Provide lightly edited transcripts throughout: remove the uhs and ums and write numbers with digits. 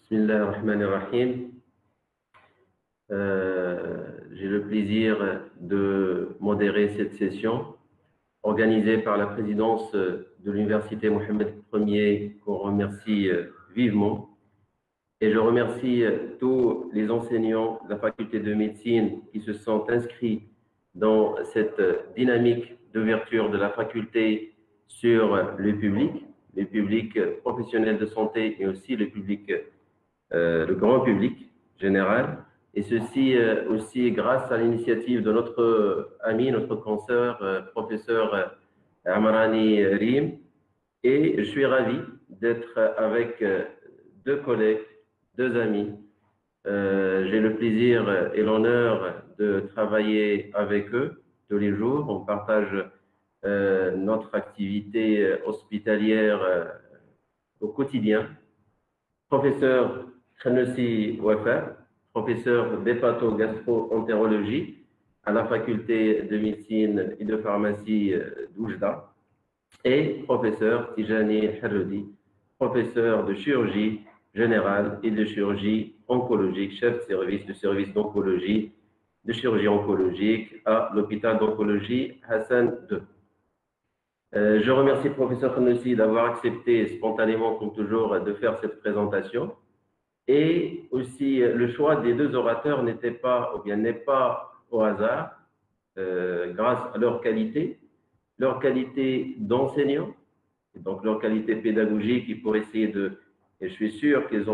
Bismillahirrahmanirrahim. J'ai le plaisir de modérer cette session organisée par la présidence de l'Université Mohammed Ier, qu'on remercie vivement. Et je remercie tous les enseignants de la faculté de médecine qui se sont inscrits dans cette dynamique d'ouverture de la faculté sur le public professionnel de santé et aussi le public, le grand public général. Et ceci aussi grâce à l'initiative de notre ami, notre consoeur, professeur Amarani Rim. Et je suis ravi d'être avec deux collègues, deux amis. J'ai le plaisir et l'honneur de travailler avec eux tous les jours. On partage notre activité hospitalière au quotidien. Professeur Khanossi Wafa, professeur d'hépato-gastro-entérologie à la faculté de médecine et de pharmacie d'Oujda, et professeur Tijani Harodi, professeur de chirurgie générale et de chirurgie oncologique, chef de service d'oncologie, de chirurgie oncologique à l'hôpital d'oncologie Hassan II. Je remercie le professeur Khanossi d'avoir accepté spontanément, comme toujours, de faire cette présentation. Et aussi, le choix des deux orateurs n'est pas au hasard, grâce à leur qualité d'enseignants, et donc leur qualité pédagogique, pour essayer de, et je suis sûr qu'ils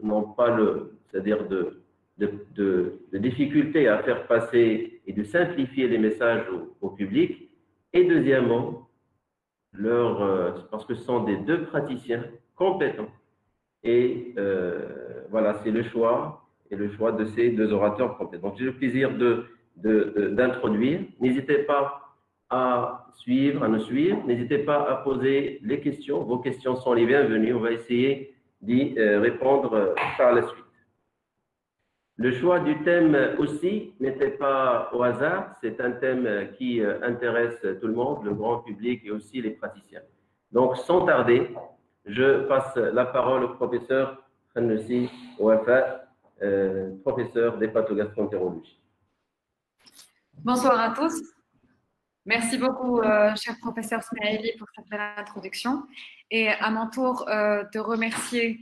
n'ont pas c'est-à-dire de difficulté à faire passer et de simplifier les messages au public. Et deuxièmement, parce que ce sont des deux praticiens compétents. Et voilà, c'est le choix de ces deux orateurs compétents. Donc, j'ai le plaisir d'introduire. N'hésitez pas à nous suivre. N'hésitez pas à poser les questions. Vos questions sont les bienvenues. On va essayer d'y répondre par la suite. Le choix du thème aussi n'était pas au hasard. C'est un thème qui intéresse tout le monde, le grand public et aussi les praticiens. Donc, sans tarder, je passe la parole au professeur Khanossi Wafa, professeur d'hépato-gastro-entérologie. Bonsoir à tous. Merci beaucoup, cher professeur Smaili, pour cette belle introduction. Et à mon tour, de remercier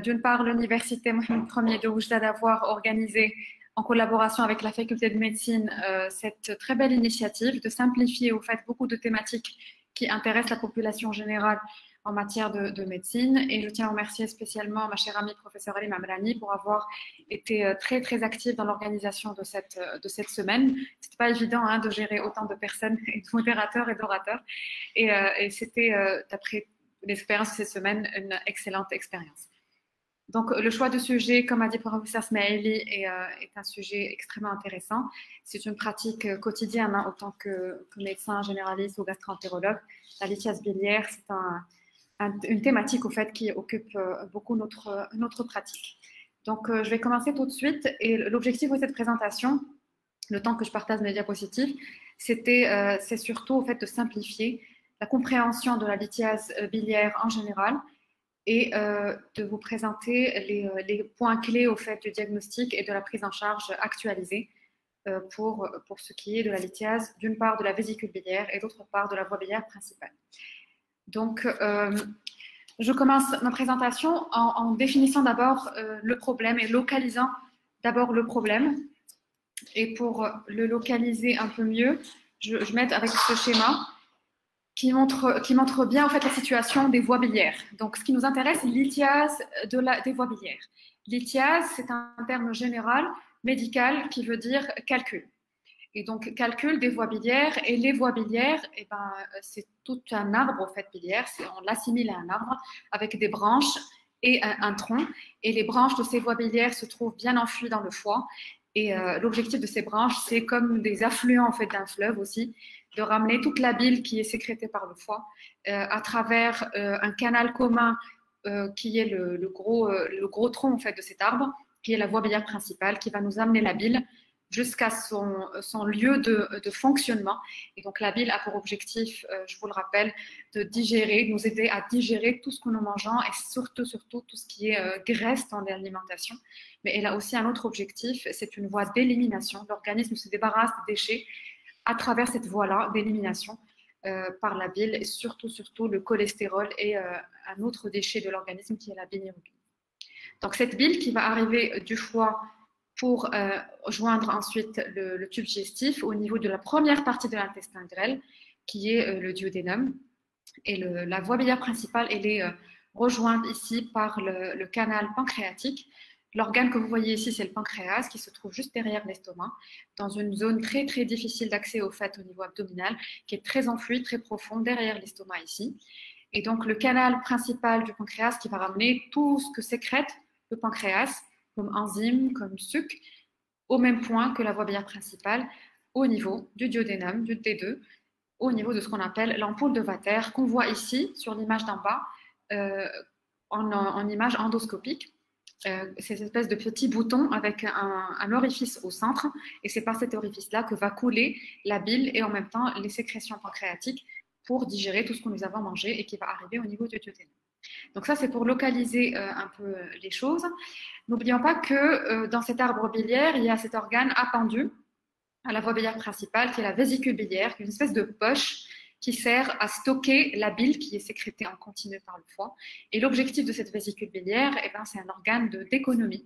d'une part l'Université Mohammed Ier de Oujda d'avoir organisé, en collaboration avec la faculté de médecine, cette très belle initiative de simplifier au fait beaucoup de thématiques qui intéressent la population générale en matière de médecine. Et je tiens à remercier spécialement ma chère amie professeure Alim Amrani pour avoir été très très active dans l'organisation de cette semaine. C'était pas évident de gérer autant de personnes, et de modérateurs et d'orateurs. Et c'était, d'après l'expérience de cette semaine, une excellente expérience. Donc, le choix de sujet, comme a dit le professeur Smaili, est un sujet extrêmement intéressant. C'est une pratique quotidienne en tant que médecin généraliste ou gastro-entérologue. La lithiase biliaire, c'est une thématique au fait qui occupe beaucoup notre pratique. Donc, je vais commencer tout de suite. Et l'objectif de cette présentation, le temps que je partage mes diapositives, c'est surtout au fait de simplifier la compréhension de la lithiase biliaire en général et de vous présenter les points clés au fait du diagnostic et de la prise en charge actualisée pour ce qui est de la lithiase, d'une part de la vésicule biliaire et d'autre part de la voie biliaire principale. Donc, je commence ma présentation en définissant d'abord le problème et localisant d'abord le problème. Et pour le localiser un peu mieux, je m'aide avec ce schéma qui montre bien en fait la situation des voies biliaires. Donc, ce qui nous intéresse, c'est lithiase des voies biliaires. Lithiase, c'est un terme général médical qui veut dire calcul. Et donc, calcul des voies biliaires. Et les voies biliaires, c'est tout un arbre, en fait, biliaire. On l'assimile à un arbre avec des branches et un tronc. Et les branches de ces voies biliaires se trouvent bien enfouies dans le foie. Et l'objectif de ces branches, c'est comme des affluents, en fait, d'un fleuve aussi, de ramener toute la bile qui est sécrétée par le foie à travers un canal commun qui est le gros tronc, en fait, de cet arbre, qui est la voie biliaire principale, qui va nous amener la bile jusqu'à son lieu de fonctionnement. Et donc, la bile a pour objectif, je vous le rappelle, de digérer, nous aider à digérer tout ce que nous mangeons et surtout tout ce qui est graisse dans l'alimentation. Mais elle a aussi un autre objectif, c'est une voie d'élimination. L'organisme se débarrasse des déchets à travers cette voie-là d'élimination par la bile, et surtout le cholestérol et un autre déchet de l'organisme qui est la bilirubine. Donc, cette bile qui va arriver du foie pour joindre ensuite le tube digestif au niveau de la première partie de l'intestin grêle, qui est le duodénum. Et la voie biliaire principale, elle est rejointe ici par le canal pancréatique. L'organe que vous voyez ici, c'est le pancréas qui se trouve juste derrière l'estomac, dans une zone très difficile d'accès au fait au niveau abdominal, qui est très enfouie, très profonde derrière l'estomac ici. Et donc, le canal principal du pancréas qui va ramener tout ce que sécrète le pancréas, comme enzymes, comme sucre, au même point que la voie biliaire principale, au niveau du duodénum, du T2, au niveau de ce qu'on appelle l'ampoule de Vater, qu'on voit ici sur l'image d'en bas, en image endoscopique. Ces espèces de petits boutons avec un orifice au centre, et c'est par cet orifice-là que va couler la bile et en même temps les sécrétions pancréatiques pour digérer tout ce que nous avons mangé et qui va arriver au niveau du duodénum. Donc ça, c'est pour localiser un peu les choses. N'oublions pas que dans cet arbre biliaire, il y a cet organe appendu à la voie biliaire principale, qui est la vésicule biliaire, qui est une espèce de poche qui sert à stocker la bile qui est sécrétée en continu par le foie. Et l'objectif de cette vésicule biliaire, c'est un organe d'économie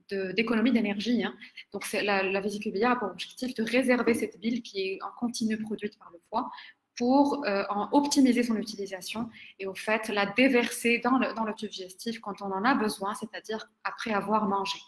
d'énergie. Hein. Donc la vésicule biliaire a pour objectif de réserver cette bile qui est en continu produite par le foie pour en optimiser son utilisation et au fait la déverser dans le tube digestif quand on en a besoin, c'est-à-dire après avoir mangé.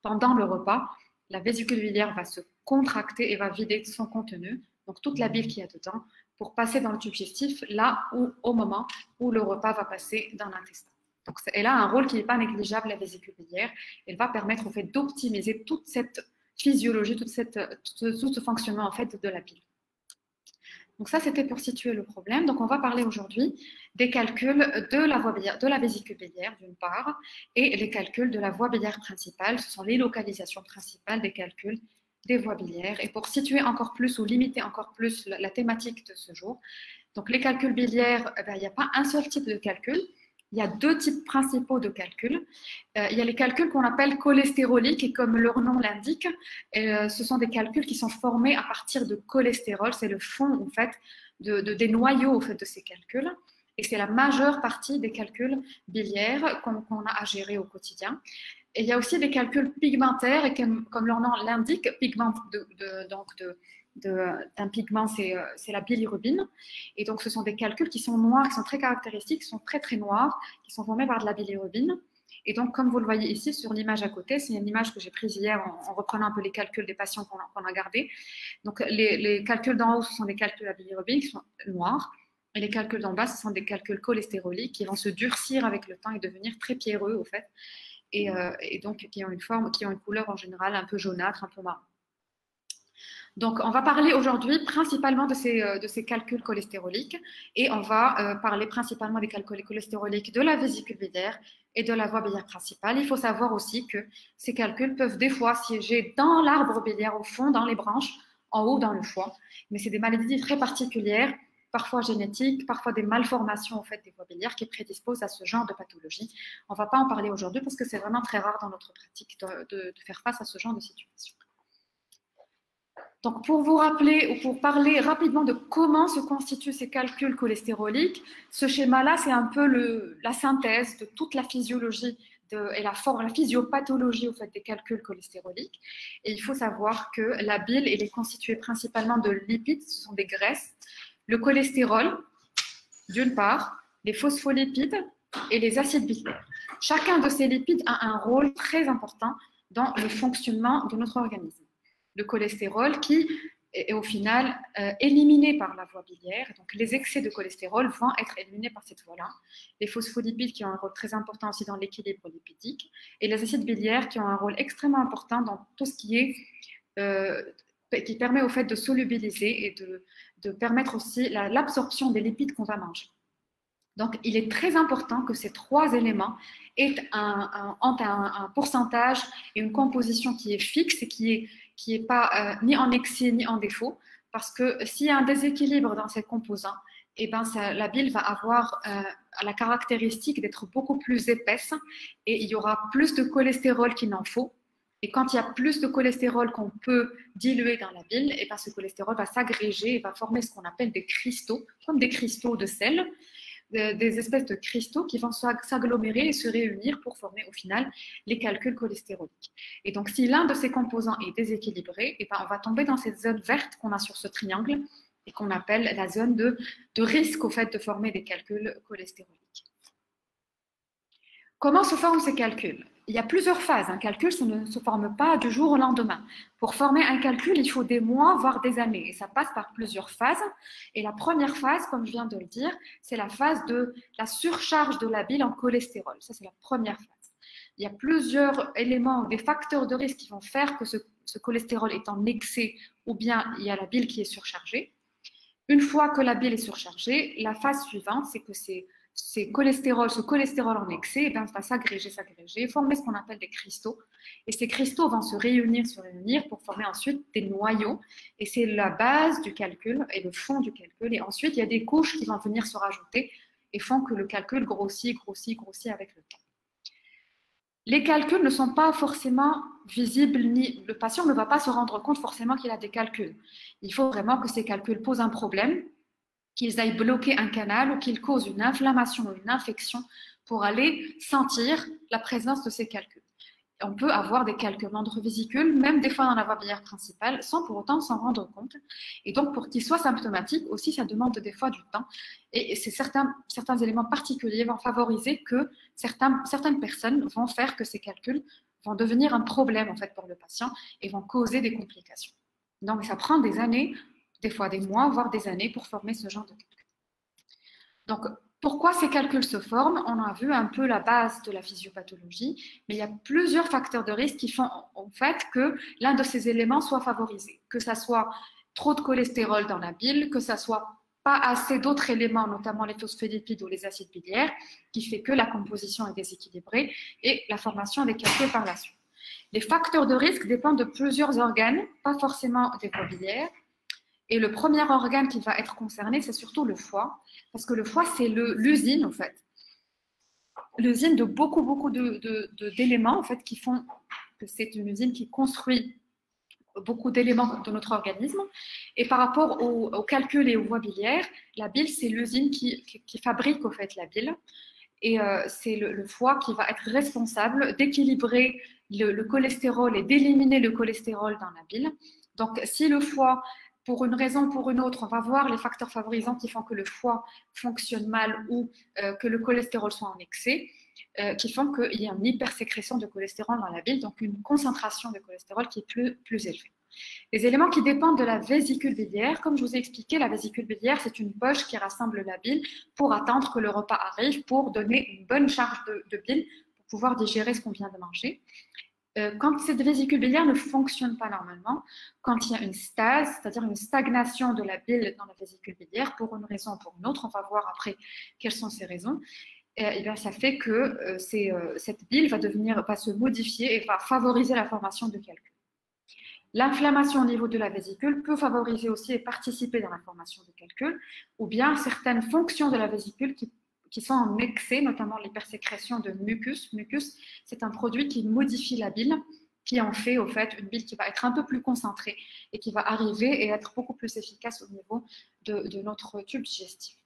Pendant le repas, la vésicule biliaire va se contracter et va vider son contenu, donc toute la bile qu'il y a dedans, pour passer dans le tube digestif là où, au moment où le repas va passer dans l'intestin. Donc elle a un rôle qui n'est pas négligeable, la vésicule biliaire. Elle va permettre au fait d'optimiser toute cette physiologie, tout ce fonctionnement en fait de la bile. Donc ça, c'était pour situer le problème. Donc on va parler aujourd'hui des calculs de la voie biliaire, de la vésicule biliaire d'une part, et les calculs de la voie biliaire principale. Ce sont les localisations principales des calculs des voies biliaires. Et pour situer encore plus ou limiter encore plus la thématique de ce jour, donc les calculs biliaires, il n'y a pas un seul type de calcul. Il y a deux types principaux de calculs. Il y a les calculs qu'on appelle cholestéroliques et comme leur nom l'indique, ce sont des calculs qui sont formés à partir de cholestérol. C'est le fond en fait des noyaux en fait, de ces calculs. Et c'est la majeure partie des calculs biliaires qu'on a à gérer au quotidien. Et il y a aussi des calculs pigmentaires et comme leur nom l'indique, d'un pigment, c'est la bilirubine. Et donc, ce sont des calculs qui sont noirs, qui sont très caractéristiques, qui sont très noirs, qui sont formés par de la bilirubine. Et donc, comme vous le voyez ici sur l'image à côté, c'est une image que j'ai prise hier en reprenant un peu les calculs des patients qu'on a gardés. Donc, les calculs d'en haut, ce sont des calculs à bilirubine qui sont noirs. Et les calculs d'en bas, ce sont des calculs cholestéroliques qui vont se durcir avec le temps et devenir très pierreux, au fait. Et donc, qui ont une forme, qui ont une couleur en général un peu jaunâtre, un peu marron. Donc, on va parler aujourd'hui principalement de ces calculs cholestéroliques et on va parler principalement des calculs cholestéroliques de la vésicule biliaire et de la voie biliaire principale. Il faut savoir aussi que ces calculs peuvent des fois siéger dans l'arbre biliaire au fond, dans les branches, en haut dans le foie. Mais c'est des maladies très particulières, parfois génétiques, parfois des malformations en fait, des voies biliaires qui prédisposent à ce genre de pathologie. On ne va pas en parler aujourd'hui parce que c'est vraiment très rare dans notre pratique de faire face à ce genre de situation. Donc, pour vous rappeler ou pour parler rapidement de comment se constituent ces calculs cholestéroliques, ce schéma-là, c'est un peu la synthèse de toute la physiologie et la physiopathologie au fait, des calculs cholestéroliques. Et il faut savoir que la bile, elle est constituée principalement de lipides, ce sont des graisses, le cholestérol, d'une part, les phospholipides et les acides biliaires. Chacun de ces lipides a un rôle très important dans le fonctionnement de notre organisme. Le cholestérol qui est au final éliminé par la voie biliaire. Donc, les excès de cholestérol vont être éliminés par cette voie-là. Les phospholipides qui ont un rôle très important aussi dans l'équilibre lipidique et les acides biliaires qui ont un rôle extrêmement important dans tout ce qui permet au fait de solubiliser et de permettre aussi l'absorption des lipides qu'on va manger. Donc, il est très important que ces trois éléments aient un pourcentage et une composition qui est fixe et qui est pas ni en excès ni en défaut. Parce que s'il y a un déséquilibre dans ces composants, eh ben la bile va avoir la caractéristique d'être beaucoup plus épaisse et il y aura plus de cholestérol qu'il n'en faut. Et quand il y a plus de cholestérol qu'on peut diluer dans la bile, eh ben ce cholestérol va s'agréger et va former ce qu'on appelle des cristaux, comme des cristaux de sel, des espèces de cristaux qui vont s'agglomérer et se réunir pour former au final les calculs cholestéroliques. Et donc, si l'un de ces composants est déséquilibré, eh ben, on va tomber dans cette zone verte qu'on a sur ce triangle et qu'on appelle la zone de risque au fait de former des calculs cholestéroliques. Comment se forment ces calculs? Il y a plusieurs phases. Un calcul, ça ne se forme pas du jour au lendemain. Pour former un calcul, il faut des mois, voire des années. Et ça passe par plusieurs phases. Et la première phase, comme je viens de le dire, c'est la phase de la surcharge de la bile en cholestérol. Ça, c'est la première phase. Il y a plusieurs éléments, des facteurs de risque qui vont faire que ce cholestérol est en excès ou bien il y a la bile qui est surchargée. Une fois que la bile est surchargée, la phase suivante, c'est que ce cholestérol en excès, eh bien, va s'agréger, former ce qu'on appelle des cristaux. Et ces cristaux vont se réunir pour former ensuite des noyaux. Et c'est la base du calcul et le fond du calcul. Et ensuite, il y a des couches qui vont venir se rajouter et font que le calcul grossit avec le temps. Les calculs ne sont pas forcément visibles, ni le patient ne va pas se rendre compte forcément qu'il a des calculs. Il faut vraiment que ces calculs posent un problème, qu'ils aillent bloquer un canal ou qu'ils causent une inflammation ou une infection pour aller sentir la présence de ces calculs. On peut avoir des calculs dans notre vésicule, même des fois dans la voie biliaire principale, sans pour autant s'en rendre compte. Et donc, pour qu'ils soient symptomatiques aussi, ça demande des fois du temps. Et c'est certains éléments particuliers vont favoriser que certaines personnes vont faire que ces calculs vont devenir un problème en fait pour le patient et vont causer des complications. Donc, ça prend des années, des fois des mois, voire des années pour former ce genre de calcul. Donc, pourquoi ces calculs se forment? On a vu un peu la base de la physiopathologie, mais il y a plusieurs facteurs de risque qui font en fait que l'un de ces éléments soit favorisé, que ça soit trop de cholestérol dans la bile, que ça soit pas assez d'autres éléments, notamment les phospholipides ou les acides biliaires, qui fait que la composition est déséquilibrée et la formation des calculs par la suite. Les facteurs de risque dépendent de plusieurs organes, pas forcément des voies biliaires. Et le premier organe qui va être concerné, c'est surtout le foie, parce que le foie, c'est l'usine, en fait. L'usine de beaucoup d'éléments, en fait, qui font que c'est une usine qui construit beaucoup d'éléments de notre organisme. Et par rapport au calcul et aux voies biliaires, la bile, c'est l'usine qui fabrique, en fait, la bile. Et c'est le foie qui va être responsable d'équilibrer le cholestérol et d'éliminer le cholestérol dans la bile. Donc, si le foie, pour une raison ou pour une autre, on va voir les facteurs favorisants qui font que le foie fonctionne mal ou que le cholestérol soit en excès, qui font qu'il y a une hypersécrétion de cholestérol dans la bile, donc une concentration de cholestérol qui est plus élevée. Les éléments qui dépendent de la vésicule biliaire, comme je vous ai expliqué, la vésicule biliaire, c'est une poche qui rassemble la bile pour attendre que le repas arrive, pour donner une bonne charge de bile, pour pouvoir digérer ce qu'on vient de manger. Quand cette vésicule biliaire ne fonctionne pas normalement, quand il y a une stase, c'est-à-dire une stagnation de la bile dans la vésicule biliaire, pour une raison ou pour une autre, on va voir après quelles sont ces raisons, et bien ça fait que cette bile va se modifier et va favoriser la formation de calculs. L'inflammation au niveau de la vésicule peut favoriser aussi et participer dans la formation de calculs, ou bien certaines fonctions de la vésicule qui sont en excès, notamment l'hypersécrétion de mucus. Mucus, c'est un produit qui modifie la bile, qui en fait, au fait, une bile qui va être un peu plus concentrée et qui va arriver et être beaucoup plus efficace au niveau de notre tube digestif.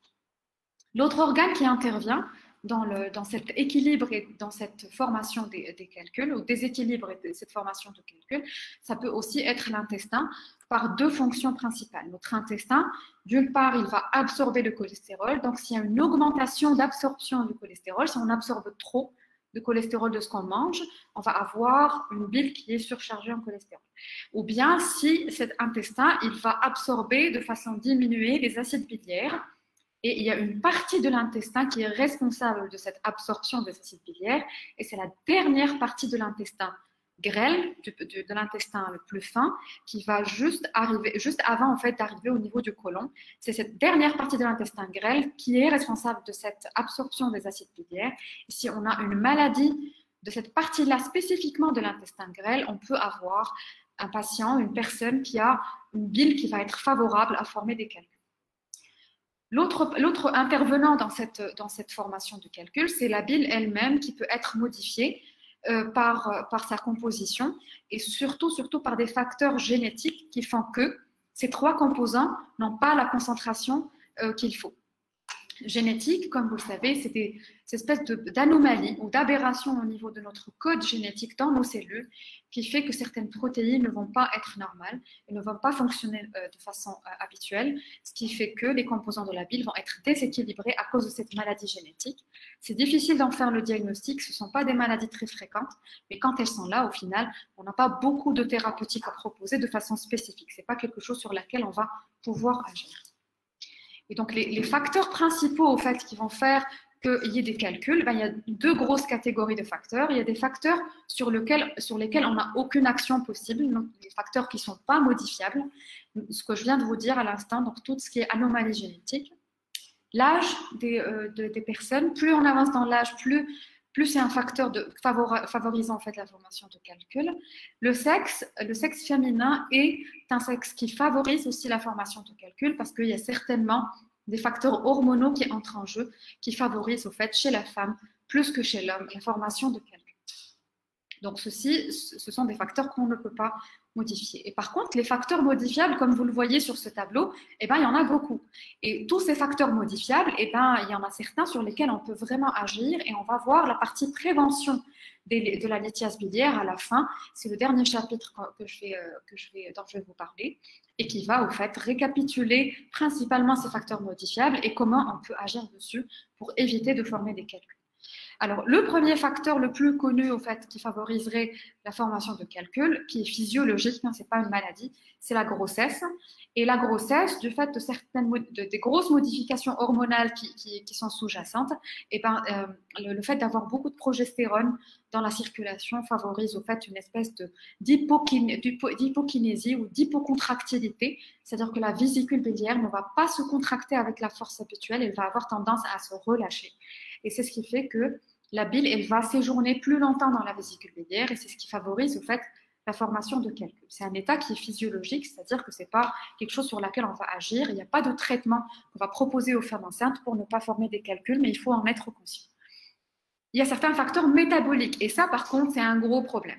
L'autre organe qui intervient dans cet équilibre et dans cette formation des calculs, ou déséquilibre et cette formation de calculs, ça peut aussi être l'intestin par deux fonctions principales. Notre intestin, d'une part, il va absorber le cholestérol. Donc, s'il y a une augmentation d'absorption du cholestérol, si on absorbe trop de cholestérol de ce qu'on mange, on va avoir une bile qui est surchargée en cholestérol. Ou bien, si cet intestin, il va absorber de façon diminuée les acides biliaires, et il y a une partie de l'intestin qui est responsable de cette absorption des acides biliaires, et c'est la dernière partie de l'intestin grêle de l'intestin le plus fin qui va juste avant en fait d'arriver au niveau du côlon. C'est cette dernière partie de l'intestin grêle qui est responsable de cette absorption des acides biliaires. Et si on a une maladie de cette partie-là spécifiquement de l'intestin grêle, on peut avoir un patient, une personne qui a une bile qui va être favorable à former des calculs. L'autre intervenant dans cette formation de calcul, c'est la bile elle-même qui peut être modifiée par sa composition et surtout par des facteurs génétiques qui font que ces trois composants n'ont pas la concentration qu'il faut. Génétique, comme vous le savez, c'est des espèces d'anomalies ou d'aberrations au niveau de notre code génétique dans nos cellules qui fait que certaines protéines ne vont pas être normales et ne vont pas fonctionner de façon habituelle, ce qui fait que les composants de la bile vont être déséquilibrés à cause de cette maladie génétique. C'est difficile d'en faire le diagnostic, ce ne sont pas des maladies très fréquentes, mais quand elles sont là, au final, on n'a pas beaucoup de thérapeutiques à proposer de façon spécifique. Ce n'est pas quelque chose sur laquelle on va pouvoir agir. Et donc, les facteurs principaux, au fait, qui vont faire qu'il y ait des calculs, il y a deux grosses catégories de facteurs. Il y a des facteurs sur lesquels on n'a aucune action possible, donc des facteurs qui ne sont pas modifiables. Ce que je viens de vous dire à l'instant, donc tout ce qui est anomalie génétique. L'âge des personnes, plus on avance dans l'âge, plus c'est un facteur favorisant en fait la formation de calcul. Le sexe féminin est un sexe qui favorise aussi la formation de calcul parce qu'il y a certainement des facteurs hormonaux qui entrent en jeu, qui favorisent au fait chez la femme plus que chez l'homme la formation de calcul. Donc ce sont des facteurs qu'on ne peut pas modifier. Et par contre, les facteurs modifiables, comme vous le voyez sur ce tableau, il y en a beaucoup. Et tous ces facteurs modifiables, il y en a certains sur lesquels on peut vraiment agir et on va voir la partie prévention de la lithiase biliaire à la fin. C'est le dernier chapitre dont je vais vous parler et qui va au fait récapituler principalement ces facteurs modifiables et comment on peut agir dessus pour éviter de former des calculs. Alors, le premier facteur le plus connu, au fait, qui favoriserait la formation de calcul, qui est physiologique, ce n'est pas une maladie, c'est la grossesse. Et la grossesse, du fait de des grosses modifications hormonales qui sont sous-jacentes, le fait d'avoir beaucoup de progestérone dans la circulation favorise au fait une espèce d'hypokinésie ou d'hypocontractilité, c'est-à-dire que la vésicule biliaire ne va pas se contracter avec la force habituelle, elle va avoir tendance à se relâcher. Et c'est ce qui fait que la bile, elle va séjourner plus longtemps dans la vésicule biliaire et c'est ce qui favorise au fait la formation de calcul. C'est un état qui est physiologique, c'est-à-dire que ce n'est pas quelque chose sur lequel on va agir. Il n'y a pas de traitement qu'on va proposer aux femmes enceintes pour ne pas former des calculs, mais il faut en être conscient. Il y a certains facteurs métaboliques et ça, par contre, c'est un gros problème.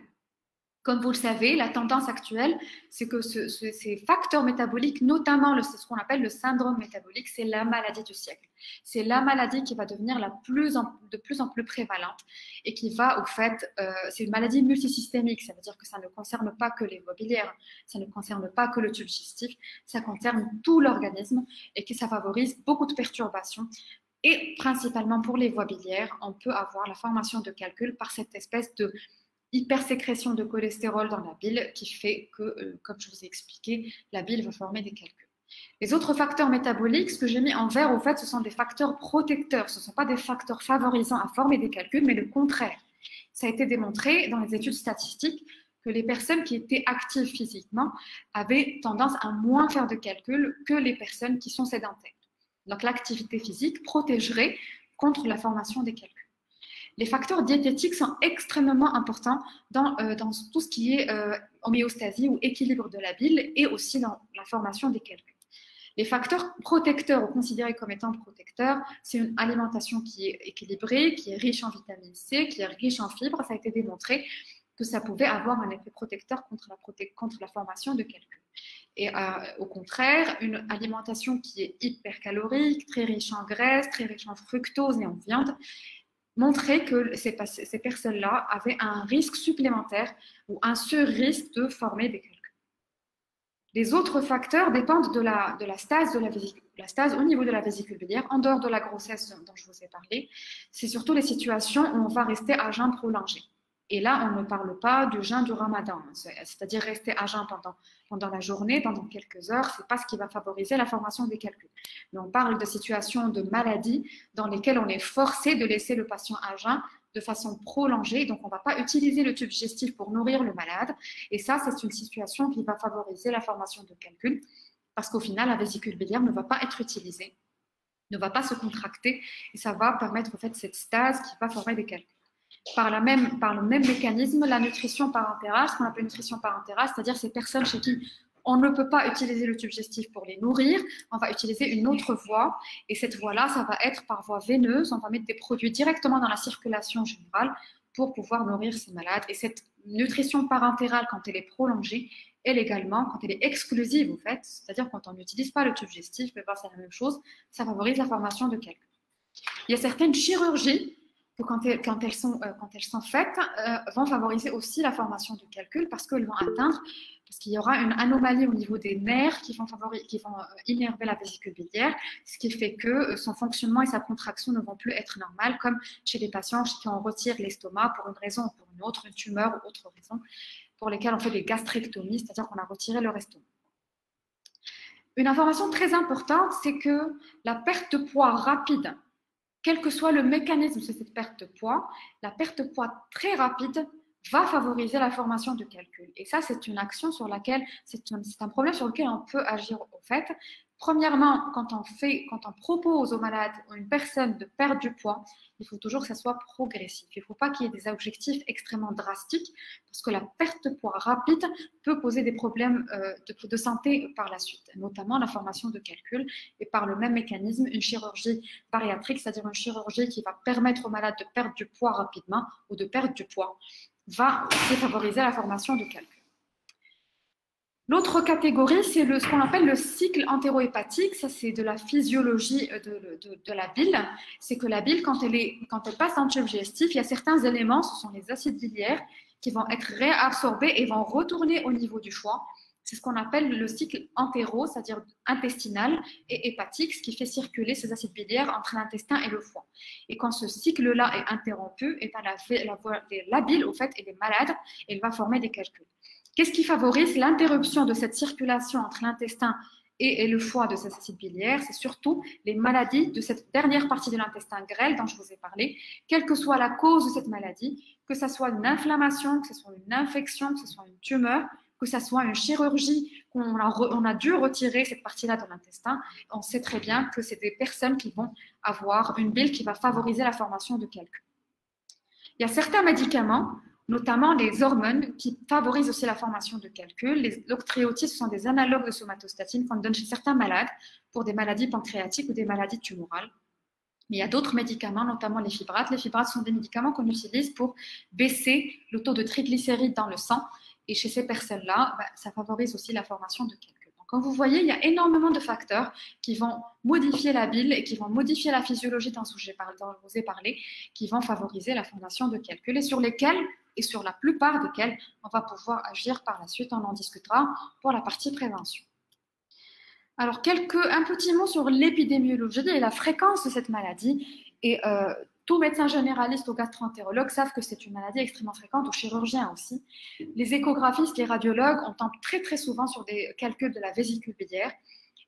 Comme vous le savez, la tendance actuelle, c'est que ces facteurs métaboliques, notamment ce qu'on appelle le syndrome métabolique, c'est la maladie du siècle. C'est la maladie qui va devenir de plus en plus prévalente et qui va, au fait, c'est une maladie multisystémique, ça veut dire que ça ne concerne pas que les voies biliaires, ça ne concerne pas que le tube digestif, ça concerne tout l'organisme et que ça favorise beaucoup de perturbations. Et principalement pour les voies biliaires, on peut avoir la formation de calcul par cette espèce de hypersécrétion de cholestérol dans la bile qui fait que, comme je vous ai expliqué, la bile va former des calculs. Les autres facteurs métaboliques, ce que j'ai mis en vert, au fait, ce sont des facteurs protecteurs. Ce ne sont pas des facteurs favorisant à former des calculs, mais le contraire. Ça a été démontré dans les études statistiques que les personnes qui étaient actives physiquement avaient tendance à moins faire de calculs que les personnes qui sont sédentaires. Donc l'activité physique protégerait contre la formation des calculs. Les facteurs diététiques sont extrêmement importants dans tout ce qui est homéostasie ou équilibre de la bile et aussi dans la formation des calculs. Les facteurs protecteurs, ou considérés comme étant protecteurs, c'est une alimentation qui est équilibrée, qui est riche en vitamine C, qui est riche en fibres. Ça a été démontré que ça pouvait avoir un effet protecteur contre la formation de calculs. Et au contraire, une alimentation qui est hypercalorique, très riche en graisse, très riche en fructose et en viande, montrait que ces personnes-là avaient un risque supplémentaire ou un sur-risque de former des calculs. Les autres facteurs dépendent de la stase au niveau de la vésicule biliaire, en dehors de la grossesse dont je vous ai parlé. C'est surtout les situations où on va rester à jeun prolongé. Et là, on ne parle pas du jeûne du ramadan, c'est-à-dire rester à jeun pendant la journée, pendant quelques heures, ce n'est pas ce qui va favoriser la formation des calculs. Mais on parle de situations de maladie dans lesquelles on est forcé de laisser le patient à jeun de façon prolongée. Donc, on ne va pas utiliser le tube digestif pour nourrir le malade. Et ça, c'est une situation qui va favoriser la formation de calculs parce qu'au final, la vésicule biliaire ne va pas être utilisée, ne va pas se contracter et ça va permettre en fait cette stase qui va former des calculs. Par le même mécanisme, la nutrition parentérale, ce qu'on appelle nutrition parentérale, c'est-à-dire ces personnes chez qui on ne peut pas utiliser le tube digestif pour les nourrir, on va utiliser une autre voie et cette voie-là, ça va être par voie veineuse, on va mettre des produits directement dans la circulation générale pour pouvoir nourrir ces malades. Et cette nutrition parentérale, quand elle est prolongée, elle également, quand elle est exclusive, au fait, c'est-à-dire quand on n'utilise pas le tube digestif, mais c'est la même chose, ça favorise la formation de calculs. Il y a certaines chirurgies que quand elles sont faites, vont favoriser aussi la formation de calculs parce qu'elles vont atteindre, parce qu'il y aura une anomalie au niveau des nerfs qui vont innerver la vésicule biliaire, ce qui fait que son fonctionnement et sa contraction ne vont plus être normales, comme chez les patients chez qui on retire l'estomac pour une raison ou pour une autre, une tumeur ou autre raison, pour lesquelles on fait des gastrectomies, c'est-à-dire qu'on a retiré leur estomac. Une information très importante, c'est que la perte de poids rapide, quel que soit le mécanisme de cette perte de poids, la perte de poids très rapide va favoriser la formation de calculs. Et ça, c'est une action sur laquelle, c'est un problème sur lequel on peut agir au fait. Premièrement, quand on propose aux malades ou à une personne de perdre du poids, il faut toujours que ça soit progressif. Il ne faut pas qu'il y ait des objectifs extrêmement drastiques parce que la perte de poids rapide peut poser des problèmes de santé par la suite, notamment la formation de calculs et par le même mécanisme, une chirurgie bariatrique, c'est-à-dire une chirurgie qui va permettre aux malades de perdre du poids rapidement ou de perdre du poids, va favoriser la formation de calculs. L'autre catégorie, c'est ce qu'on appelle le cycle entérohépatique. Ça, c'est de la physiologie de la bile. C'est que la bile, quand elle passe dans le tube digestif, il y a certains éléments, ce sont les acides biliaires, qui vont être réabsorbés et vont retourner au niveau du foie. C'est ce qu'on appelle le cycle entéro, c'est-à-dire intestinal et hépatique, ce qui fait circuler ces acides biliaires entre l'intestin et le foie. Et quand ce cycle-là est interrompu, et ben la bile, au fait, elle est malade, elle va former des calculs. Qu'est-ce qui favorise l'interruption de cette circulation entre l'intestin et le foie de ces acides biliaires? C'est surtout les maladies de cette dernière partie de l'intestin grêle dont je vous ai parlé, quelle que soit la cause de cette maladie, que ce soit une inflammation, que ce soit une infection, que ce soit une tumeur, que ce soit une chirurgie, qu'on a dû retirer cette partie-là de l'intestin, on sait très bien que c'est des personnes qui vont avoir une bile qui va favoriser la formation de calculs. Il y a certains médicaments, notamment les hormones, qui favorisent aussi la formation de calculs. Les octréotides, ce sont des analogues de somatostatine qu'on donne chez certains malades pour des maladies pancréatiques ou des maladies tumorales. Mais il y a d'autres médicaments, notamment les fibrates. Les fibrates sont des médicaments qu'on utilise pour baisser le taux de triglycérides dans le sang. Et chez ces personnes-là, ça favorise aussi la formation de calculs. Donc, comme vous voyez, il y a énormément de facteurs qui vont modifier la bile et qui vont modifier la physiologie dont je vous ai parlé, qui vont favoriser la formation de calculs et sur lesquels, et sur la plupart desquels, on va pouvoir agir par la suite. On en discutera pour la partie prévention. Alors, un petit mot sur l'épidémiologie et la fréquence de cette maladie. Et tous médecins généralistes ou gastro-entérologues savent que c'est une maladie extrêmement fréquente, ou chirurgiens aussi. Les échographistes, les radiologues, on tombe très très souvent sur des calculs de la vésicule biliaire.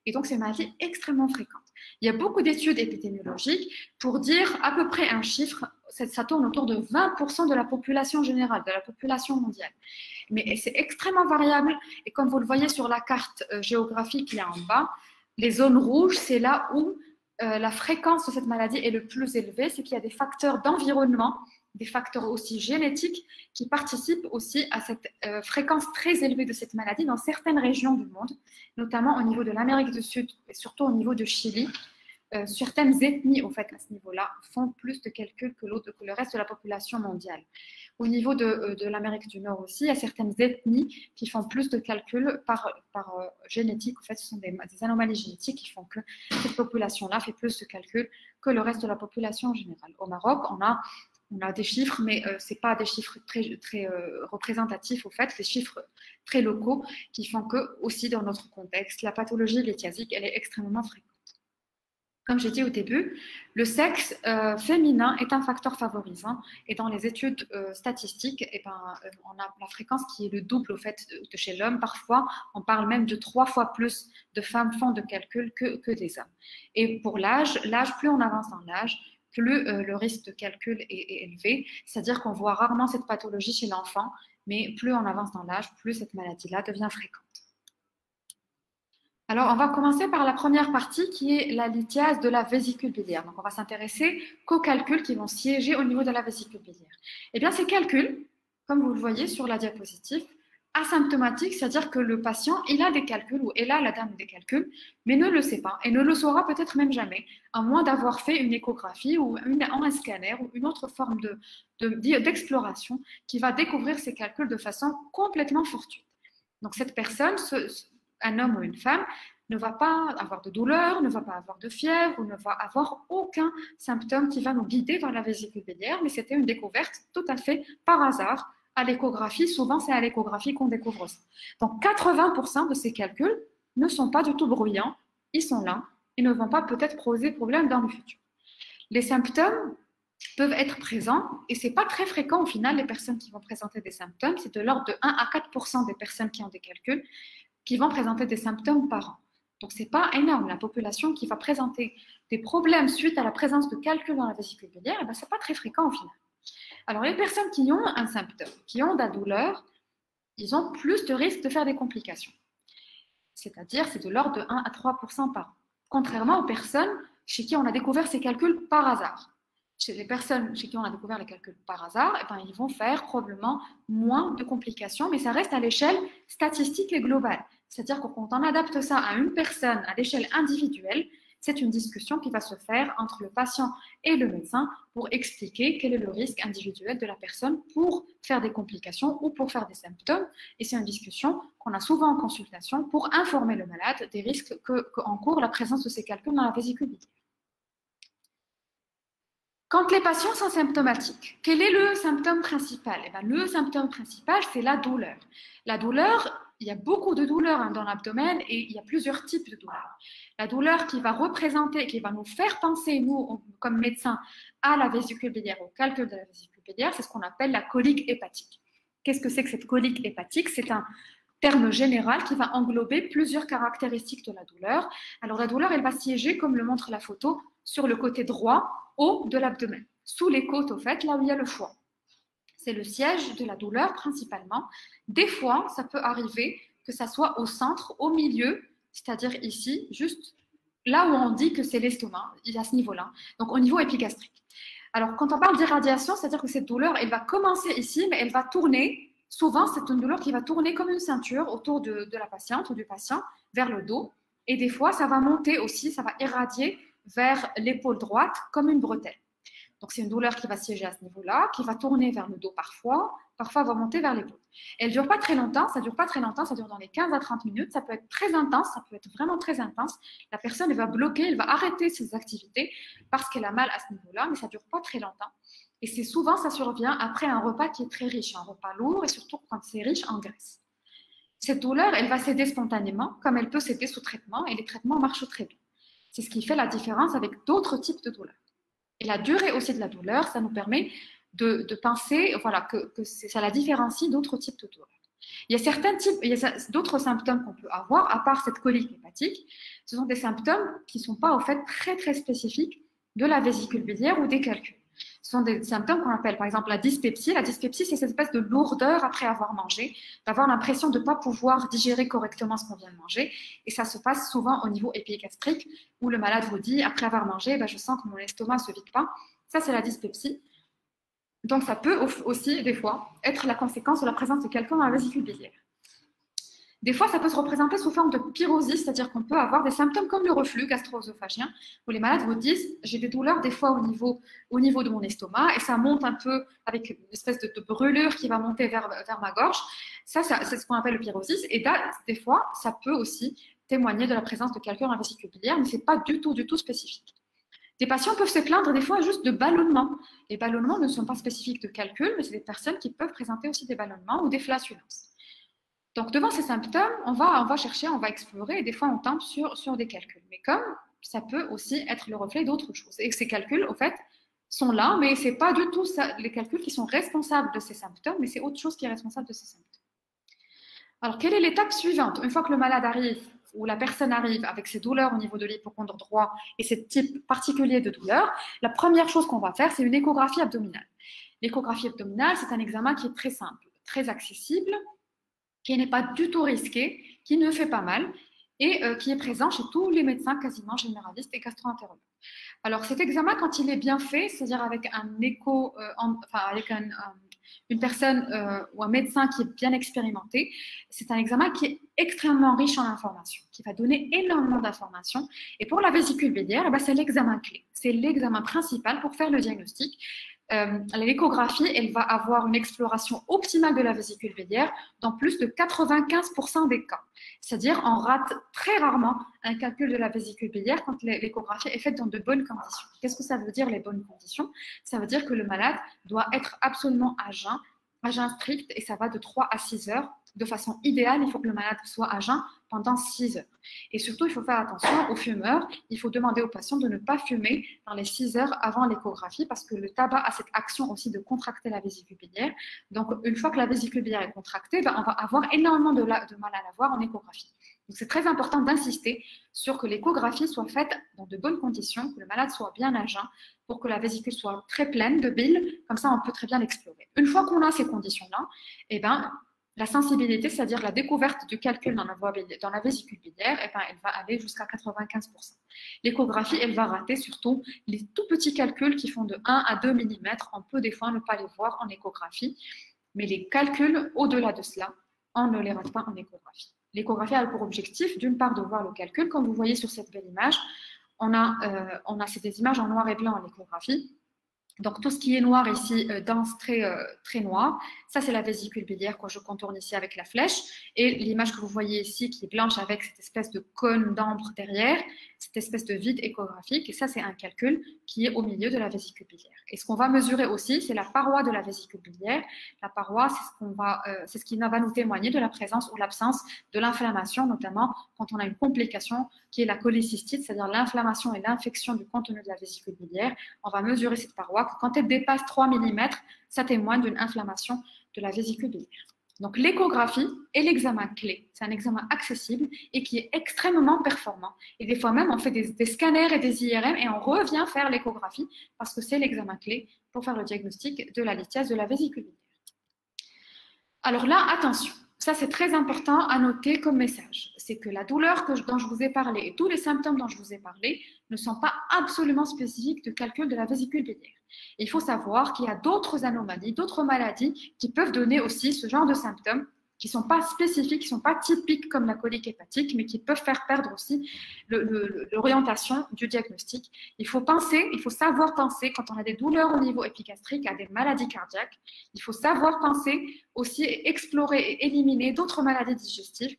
Et donc, c'est une maladie extrêmement fréquente. Il y a beaucoup d'études épidémiologiques pour dire à peu près un chiffre, ça tourne autour de 20% de la population générale, de la population mondiale. Mais c'est extrêmement variable. Et comme vous le voyez sur la carte géographique là en bas, les zones rouges, c'est là où la fréquence de cette maladie est le plus élevée. C'est qu'il y a des facteurs d'environnement, des facteurs aussi génétiques qui participent aussi à cette fréquence très élevée de cette maladie dans certaines régions du monde, notamment au niveau de l'Amérique du Sud et surtout au niveau de Chili. Certaines ethnies, au fait, à ce niveau-là, font plus de calculs que le reste de la population mondiale. Au niveau de l'Amérique du Nord aussi, il y a certaines ethnies qui font plus de calculs par génétique. En fait, ce sont des anomalies génétiques qui font que cette population-là fait plus de calculs que le reste de la population générale. Au Maroc, on a des chiffres, mais ce n'est pas des chiffres très représentatifs, au fait, des chiffres très locaux qui font que, aussi dans notre contexte, la pathologie lithiasique, elle est extrêmement fréquente. Comme j'ai dit au début, le sexe féminin est un facteur favorisant et dans les études statistiques, on a la fréquence qui est le double au fait de chez l'homme. Parfois, on parle même de 3 fois plus de femmes font de calculs que des hommes. Et pour l'âge, plus on avance dans l'âge, plus le risque de calcul est élevé. C'est-à-dire qu'on voit rarement cette pathologie chez l'enfant, mais plus on avance dans l'âge, plus cette maladie-là devient fréquente. Alors, on va commencer par la première partie qui est la lithiase de la vésicule biliaire. Donc, on va s'intéresser qu'aux calculs qui vont siéger au niveau de la vésicule biliaire. Eh bien, ces calculs, comme vous le voyez sur la diapositive, asymptomatiques, c'est-à-dire que le patient, il a des calculs ou elle a la dame des calculs, mais ne le sait pas et ne le saura peut-être même jamais, à moins d'avoir fait une échographie ou un scanner ou une autre forme d'exploration qui va découvrir ces calculs de façon complètement fortuite. Donc, cette personne, un homme ou une femme, ne va pas avoir de douleur, ne va pas avoir de fièvre ou ne va avoir aucun symptôme qui va nous guider vers la vésicule biliaire, mais c'était une découverte tout à fait par hasard à l'échographie. Souvent, c'est à l'échographie qu'on découvre ça. Donc, 80% de ces calculs ne sont pas du tout bruyants, ils sont là et ne vont pas peut-être poser problème dans le futur. Les symptômes peuvent être présents et c'est pas très fréquent au final, les personnes qui vont présenter des symptômes, c'est de l'ordre de 1 à 4% des personnes qui ont des calculs qui vont présenter des symptômes par an. Donc, ce n'est pas énorme. La population qui va présenter des problèmes suite à la présence de calculs dans la vésicule biliaire, eh ben, ce n'est pas très fréquent au final. Alors, les personnes qui ont un symptôme, qui ont de la douleur, ils ont plus de risques de faire des complications. C'est-à-dire, c'est de l'ordre de 1 à 3% par an. Contrairement aux personnes chez qui on a découvert ces calculs par hasard. Chez les personnes chez qui on a découvert les calculs par hasard, eh ben, ils vont faire probablement moins de complications, mais ça reste à l'échelle statistique et globale. C'est-à-dire que quand on adapte ça à une personne à l'échelle individuelle, c'est une discussion qui va se faire entre le patient et le médecin pour expliquer quel est le risque individuel de la personne pour faire des complications ou pour faire des symptômes. Et c'est une discussion qu'on a souvent en consultation pour informer le malade des risques qu'encourt la présence de ces calculs dans la vésicule biliaire. Quand les patients sont symptomatiques, quel est le symptôme principal? Eh bien, le symptôme principal, c'est la douleur. La douleur, il y a beaucoup de douleurs dans l'abdomen et il y a plusieurs types de douleurs. La douleur qui va représenter, qui va nous faire penser, nous, comme médecins, à la vésicule biliaire, au calcul de la vésicule biliaire, c'est ce qu'on appelle la colique hépatique. Qu'est-ce que c'est que cette colique hépatique? C'est un terme général qui va englober plusieurs caractéristiques de la douleur. Alors, la douleur, elle va siéger, comme le montre la photo, sur le côté droit, haut de l'abdomen, sous les côtes, au fait, là où il y a le foie. C'est le siège de la douleur principalement. Des fois, ça peut arriver que ça soit au centre, au milieu, c'est-à-dire ici, juste là où on dit que c'est l'estomac, à ce niveau-là, donc au niveau épigastrique. Alors, quand on parle d'irradiation, c'est-à-dire que cette douleur, elle va commencer ici, mais elle va tourner. Souvent, c'est une douleur qui va tourner comme une ceinture autour de la patiente ou du patient vers le dos. Et des fois, ça va monter aussi, ça va irradier vers l'épaule droite comme une bretelle. Donc, c'est une douleur qui va siéger à ce niveau-là, qui va tourner vers le dos parfois va monter vers l'épaule. Elle ne dure pas très longtemps, ça dure dans les 15 à 30 minutes, ça peut être très intense, ça peut être vraiment très intense. La personne, elle va bloquer, elle va arrêter ses activités parce qu'elle a mal à ce niveau-là, mais ça ne dure pas très longtemps. Et c'est souvent, ça survient après un repas qui est très riche, un repas lourd et surtout quand c'est riche en graisse. Cette douleur, elle va céder spontanément, comme elle peut céder sous traitement, et les traitements marchent très bien. C'est ce qui fait la différence avec d'autres types de douleurs. Et la durée aussi de la douleur, ça nous permet de penser voilà, que ça la différencie d'autres types de douleurs. Il y a d'autres symptômes qu'on peut avoir, à part cette colique hépatique. Ce sont des symptômes qui ne sont pas, au fait, très, très spécifiques de la vésicule biliaire ou des calculs. Ce sont des symptômes qu'on appelle, par exemple, la dyspepsie. La dyspepsie, c'est cette espèce de lourdeur après avoir mangé, d'avoir l'impression de ne pas pouvoir digérer correctement ce qu'on vient de manger. Et ça se passe souvent au niveau épigastrique, où le malade vous dit, après avoir mangé, je sens que mon estomac ne se vide pas. Ça, c'est la dyspepsie. Donc, ça peut aussi, des fois, être la conséquence de la présence de quelqu'un dans la vésicule biliaire. Des fois, ça peut se représenter sous forme de pyrosis, c'est-à-dire qu'on peut avoir des symptômes comme le reflux gastro-œsophagien, où les malades vous disent « j'ai des douleurs des fois au niveau de mon estomac » et ça monte un peu avec une espèce de brûlure qui va monter vers ma gorge. Ça, c'est ce qu'on appelle le pyrosis. Et là, des fois, ça peut aussi témoigner de la présence de quelqu'un dans la vésicule biliaire, mais ce n'est pas du tout spécifique. Des patients peuvent se plaindre des fois juste de ballonnements. Les ballonnements ne sont pas spécifiques de calcul, mais c'est des personnes qui peuvent présenter aussi des ballonnements ou des flatulences. Donc, devant ces symptômes, on va chercher, on va explorer, et des fois, on tombe sur des calculs. Mais comme ça peut aussi être le reflet d'autres choses. Et ces calculs, au fait, sont là, mais ce n'est pas du tout ça, les calculs qui sont responsables de ces symptômes, mais c'est autre chose qui est responsable de ces symptômes. Alors, quelle est l'étape suivante? Une fois que le malade arrive où la personne arrive avec ses douleurs au niveau de l'hypocondre droit et ces types particuliers de douleurs, la première chose qu'on va faire, c'est une échographie abdominale. L'échographie abdominale, c'est un examen qui est très simple, très accessible, qui n'est pas du tout risqué, qui ne fait pas mal et qui est présent chez tous les médecins quasiment généralistes et gastro-entérologues. Alors cet examen, quand il est bien fait, c'est-à-dire avec un écho, avec une personne ou un médecin qui est bien expérimenté, c'est un examen qui est extrêmement riche en informations, qui va donner énormément d'informations. Et pour la vésicule biliaire, c'est l'examen clé, c'est l'examen principal pour faire le diagnostic. L'échographie, elle va avoir une exploration optimale de la vésicule biliaire dans plus de 95% des cas. C'est-à-dire, on rate très rarement un calcul de la vésicule biliaire quand l'échographie est faite dans de bonnes conditions. Qu'est-ce que ça veut dire, les bonnes conditions? Ça veut dire que le malade doit être absolument à jeun strict, et ça va de 3 à 6 heures. De façon idéale, il faut que le malade soit à jeun pendant 6 heures. Et surtout, il faut faire attention aux fumeurs. Il faut demander aux patients de ne pas fumer dans les 6 heures avant l'échographie parce que le tabac a cette action aussi de contracter la vésicule biliaire. Donc, une fois que la vésicule biliaire est contractée, on va avoir énormément de mal à la voir en échographie. Donc, c'est très important d'insister sur que l'échographie soit faite dans de bonnes conditions, que le malade soit bien à jeun pour que la vésicule soit très pleine de bile. Comme ça, on peut très bien l'explorer. Une fois qu'on a ces conditions-là, la sensibilité, c'est-à-dire la découverte du calcul dans la vésicule biliaire, elle va aller jusqu'à 95%. L'échographie, elle va rater surtout les tout petits calculs qui font de 1 à 2 mm. On peut des fois ne pas les voir en échographie, mais les calculs au-delà de cela, on ne les rate pas en échographie. L'échographie a pour objectif, d'une part, de voir le calcul. Comme vous voyez sur cette belle image, on a des images en noir et blanc en échographie. Donc, tout ce qui est noir ici, dense, très noir, ça c'est la vésicule biliaire que je contourne ici avec la flèche. Et l'image que vous voyez ici qui est blanche avec cette espèce de cône d'ambre derrière, cette espèce de vide échographique, et ça c'est un calcul qui est au milieu de la vésicule biliaire. Et ce qu'on va mesurer aussi, c'est la paroi de la vésicule biliaire. La paroi, c'est ce qui va nous témoigner de la présence ou l'absence de l'inflammation, notamment quand on a une complication qui est la cholécystite, c'est-à-dire l'inflammation et l'infection du contenu de la vésicule biliaire. On va mesurer cette paroi. Quand elle dépasse 3 mm, ça témoigne d'une inflammation de la vésicule biliaire. Donc, l'échographie est l'examen clé. C'est un examen accessible et qui est extrêmement performant. Et des fois même, on fait des scanners et des IRM et on revient faire l'échographie parce que c'est l'examen clé pour faire le diagnostic de la lithiase de la vésicule biliaire. Alors là, attention. Ça, c'est très important à noter comme message. C'est que la douleur dont je vous ai parlé et tous les symptômes dont je vous ai parlé ne sont pas absolument spécifiques de calcul de la vésicule biliaire. Et il faut savoir qu'il y a d'autres anomalies, d'autres maladies qui peuvent donner aussi ce genre de symptômes qui ne sont pas spécifiques, qui ne sont pas typiques comme la colique hépatique, mais qui peuvent faire perdre aussi l'orientation du diagnostic. Il faut savoir penser, quand on a des douleurs au niveau épigastrique, à des maladies cardiaques. Il faut savoir penser aussi et explorer et éliminer d'autres maladies digestives,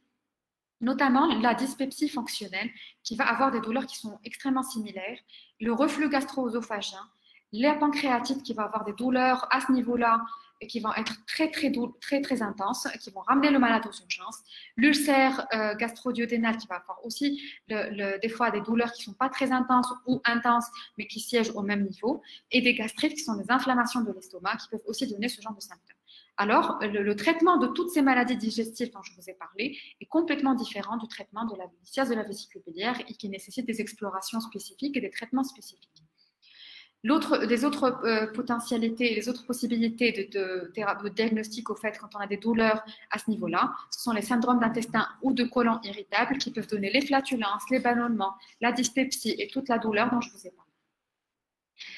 notamment la dyspepsie fonctionnelle, qui va avoir des douleurs qui sont extrêmement similaires, le reflux gastro-œsophagien, la pancréatite qui va avoir des douleurs à ce niveau-là et qui vont être très intenses, qui vont ramener le malade aux urgences. L'ulcère gastro-duodénal qui va avoir aussi des fois des douleurs qui ne sont pas très intenses ou intenses, mais qui siègent au même niveau. Et des gastrites qui sont des inflammations de l'estomac qui peuvent aussi donner ce genre de symptômes. Alors, le traitement de toutes ces maladies digestives dont je vous ai parlé est complètement différent du traitement de la lithiase de la vésicule biliaire et qui nécessite des explorations spécifiques et des traitements spécifiques. Les autres potentialités, les autres possibilités de diagnostic au fait quand on a des douleurs à ce niveau-là, ce sont les syndromes d'intestin ou de côlon irritable qui peuvent donner les flatulences, les ballonnements, la dyspepsie et toute la douleur dont je vous ai parlé.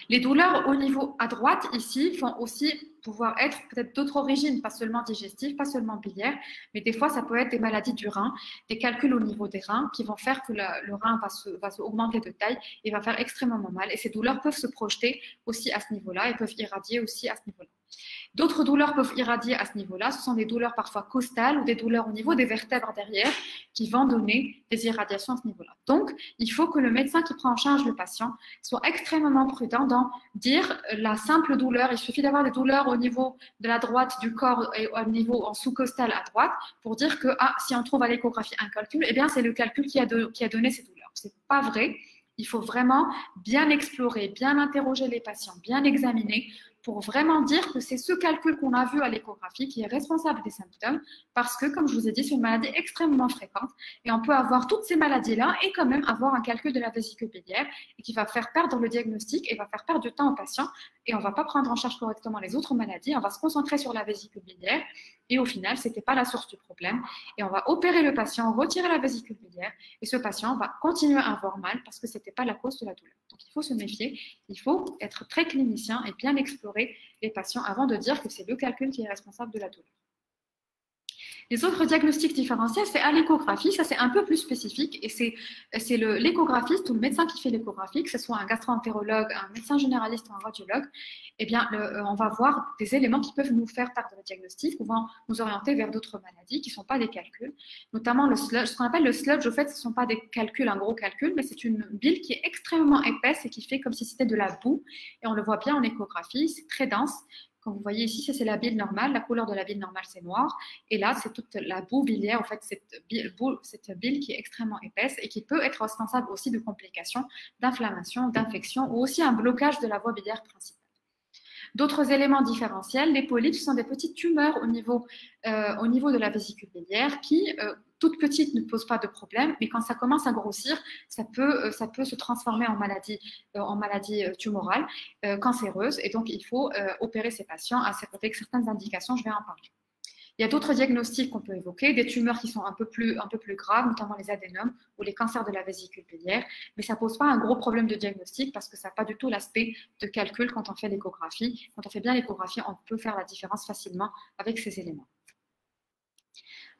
Les douleurs au niveau à droite, ici, vont aussi pouvoir être peut-être d'autres origines, pas seulement digestives, pas seulement biliaires, mais des fois, ça peut être des maladies du rein, des calculs au niveau des reins qui vont faire que le rein va se augmenter de taille et va faire extrêmement mal. Et ces douleurs peuvent se projeter aussi à ce niveau-là et peuvent irradier aussi à ce niveau-là. D'autres douleurs peuvent irradier à ce niveau-là. Ce sont des douleurs parfois costales ou des douleurs au niveau des vertèbres derrière qui vont donner des irradiations à ce niveau-là. Donc, il faut que le médecin qui prend en charge le patient soit extrêmement prudent dans dire la simple douleur. Il suffit d'avoir des douleurs au niveau de la droite du corps et au niveau en sous-costal à droite pour dire que si on trouve à l'échographie un calcul, eh bien c'est le calcul qui a donné ces douleurs. C'est pas vrai. Il faut vraiment bien explorer, bien interroger les patients, bien examiner pour vraiment dire que c'est ce calcul qu'on a vu à l'échographie qui est responsable des symptômes, parce que, comme je vous ai dit, c'est une maladie extrêmement fréquente et on peut avoir toutes ces maladies-là et quand même avoir un calcul de la vésicule biliaire et qui va faire perdre le diagnostic et va faire perdre du temps au patient et on ne va pas prendre en charge correctement les autres maladies, on va se concentrer sur la vésicule biliaire et au final, ce n'était pas la source du problème et on va opérer le patient, retirer la vésicule biliaire et ce patient va continuer à avoir mal parce que ce n'était pas la cause de la douleur. Donc, il faut se méfier, il faut être très clinicien et bien explorer les patients avant de dire que c'est le calcul qui est responsable de la douleur. Les autres diagnostics différentiels, c'est à l'échographie, ça c'est un peu plus spécifique et c'est l'échographiste ou le médecin qui fait l'échographie, que ce soit un gastro-entérologue, un médecin généraliste ou un radiologue, eh bien, on va voir des éléments qui peuvent nous faire perdre le diagnostic ou vont nous orienter vers d'autres maladies qui ne sont pas des calculs, notamment le sludge. Ce qu'on appelle le sludge, au fait, ce ne sont pas des calculs, un gros calcul, mais c'est une bile qui est extrêmement épaisse et qui fait comme si c'était de la boue et on le voit bien en échographie, c'est très dense. Comme vous voyez ici, c'est la bile normale. La couleur de la bile normale, c'est noir. Et là, c'est toute la boue biliaire, en fait, cette bile qui est extrêmement épaisse et qui peut être responsable aussi de complications, d'inflammation, d'infection ou aussi un blocage de la voie biliaire principale. D'autres éléments différentiels, les polypes sont des petites tumeurs au niveau de la vésicule biliaire qui, toutes petites, ne posent pas de problème, mais quand ça commence à grossir, ça peut se transformer en maladie tumorale, cancéreuse, et donc il faut opérer ces patients avec certaines indications, je vais en parler. Il y a d'autres diagnostics qu'on peut évoquer, des tumeurs qui sont un peu plus graves, notamment les adénomes ou les cancers de la vésicule biliaire, mais ça ne pose pas un gros problème de diagnostic parce que ça n'a pas du tout l'aspect de calcul quand on fait l'échographie. Quand on fait bien l'échographie, on peut faire la différence facilement avec ces éléments.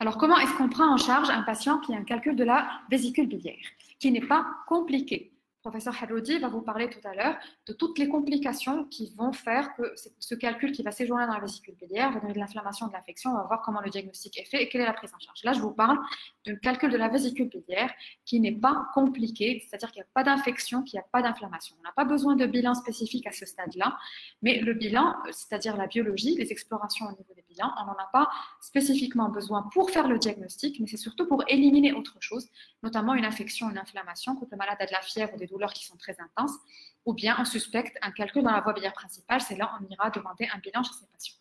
Alors, comment est-ce qu'on prend en charge un patient qui a un calcul de la vésicule biliaire, qui n'est pas compliqué? Le professeur Haroudi va vous parler tout à l'heure de toutes les complications qui vont faire que ce calcul qui va séjourner dans la vésicule biliaire va donner de l'inflammation, de l'infection. On va voir comment le diagnostic est fait et quelle est la prise en charge. Là, je vous parle d'un calcul de la vésicule biliaire qui n'est pas compliqué, c'est-à-dire qu'il n'y a pas d'infection, qu'il n'y a pas d'inflammation. On n'a pas besoin de bilan spécifique à ce stade-là, mais le bilan, c'est-à-dire la biologie, les explorations au niveau des bilans, on n'en a pas spécifiquement besoin pour faire le diagnostic, mais c'est surtout pour éliminer autre chose, notamment une infection, une inflammation, quand le malade a de la fièvre ou des douleurs qui sont très intenses, ou bien on suspecte un calcul dans la voie biliaire principale, c'est là on ira demander un bilan chez ces patients.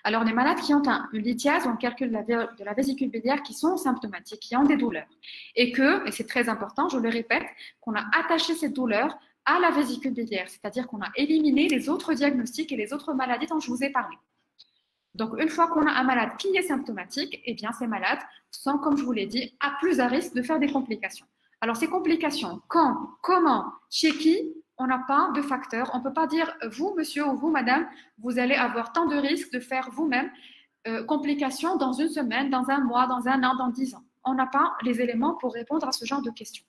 Alors, les malades qui ont une lithiase ou un calcul de la vésicule biliaire qui sont symptomatiques, qui ont des douleurs, et c'est très important, je le répète, qu'on a attaché cette douleur à la vésicule biliaire, c'est-à-dire qu'on a éliminé les autres diagnostics et les autres maladies dont je vous ai parlé. Donc, une fois qu'on a un malade qui est symptomatique, eh bien, ces malades sont, comme je vous l'ai dit, à risque de faire des complications. Alors, ces complications, quand, comment, chez qui, on n'a pas de facteur. On ne peut pas dire, vous, monsieur ou vous, madame, vous allez avoir tant de risques de faire vous-même complications dans une semaine, dans un mois, dans un an, dans 10 ans. On n'a pas les éléments pour répondre à ce genre de questions.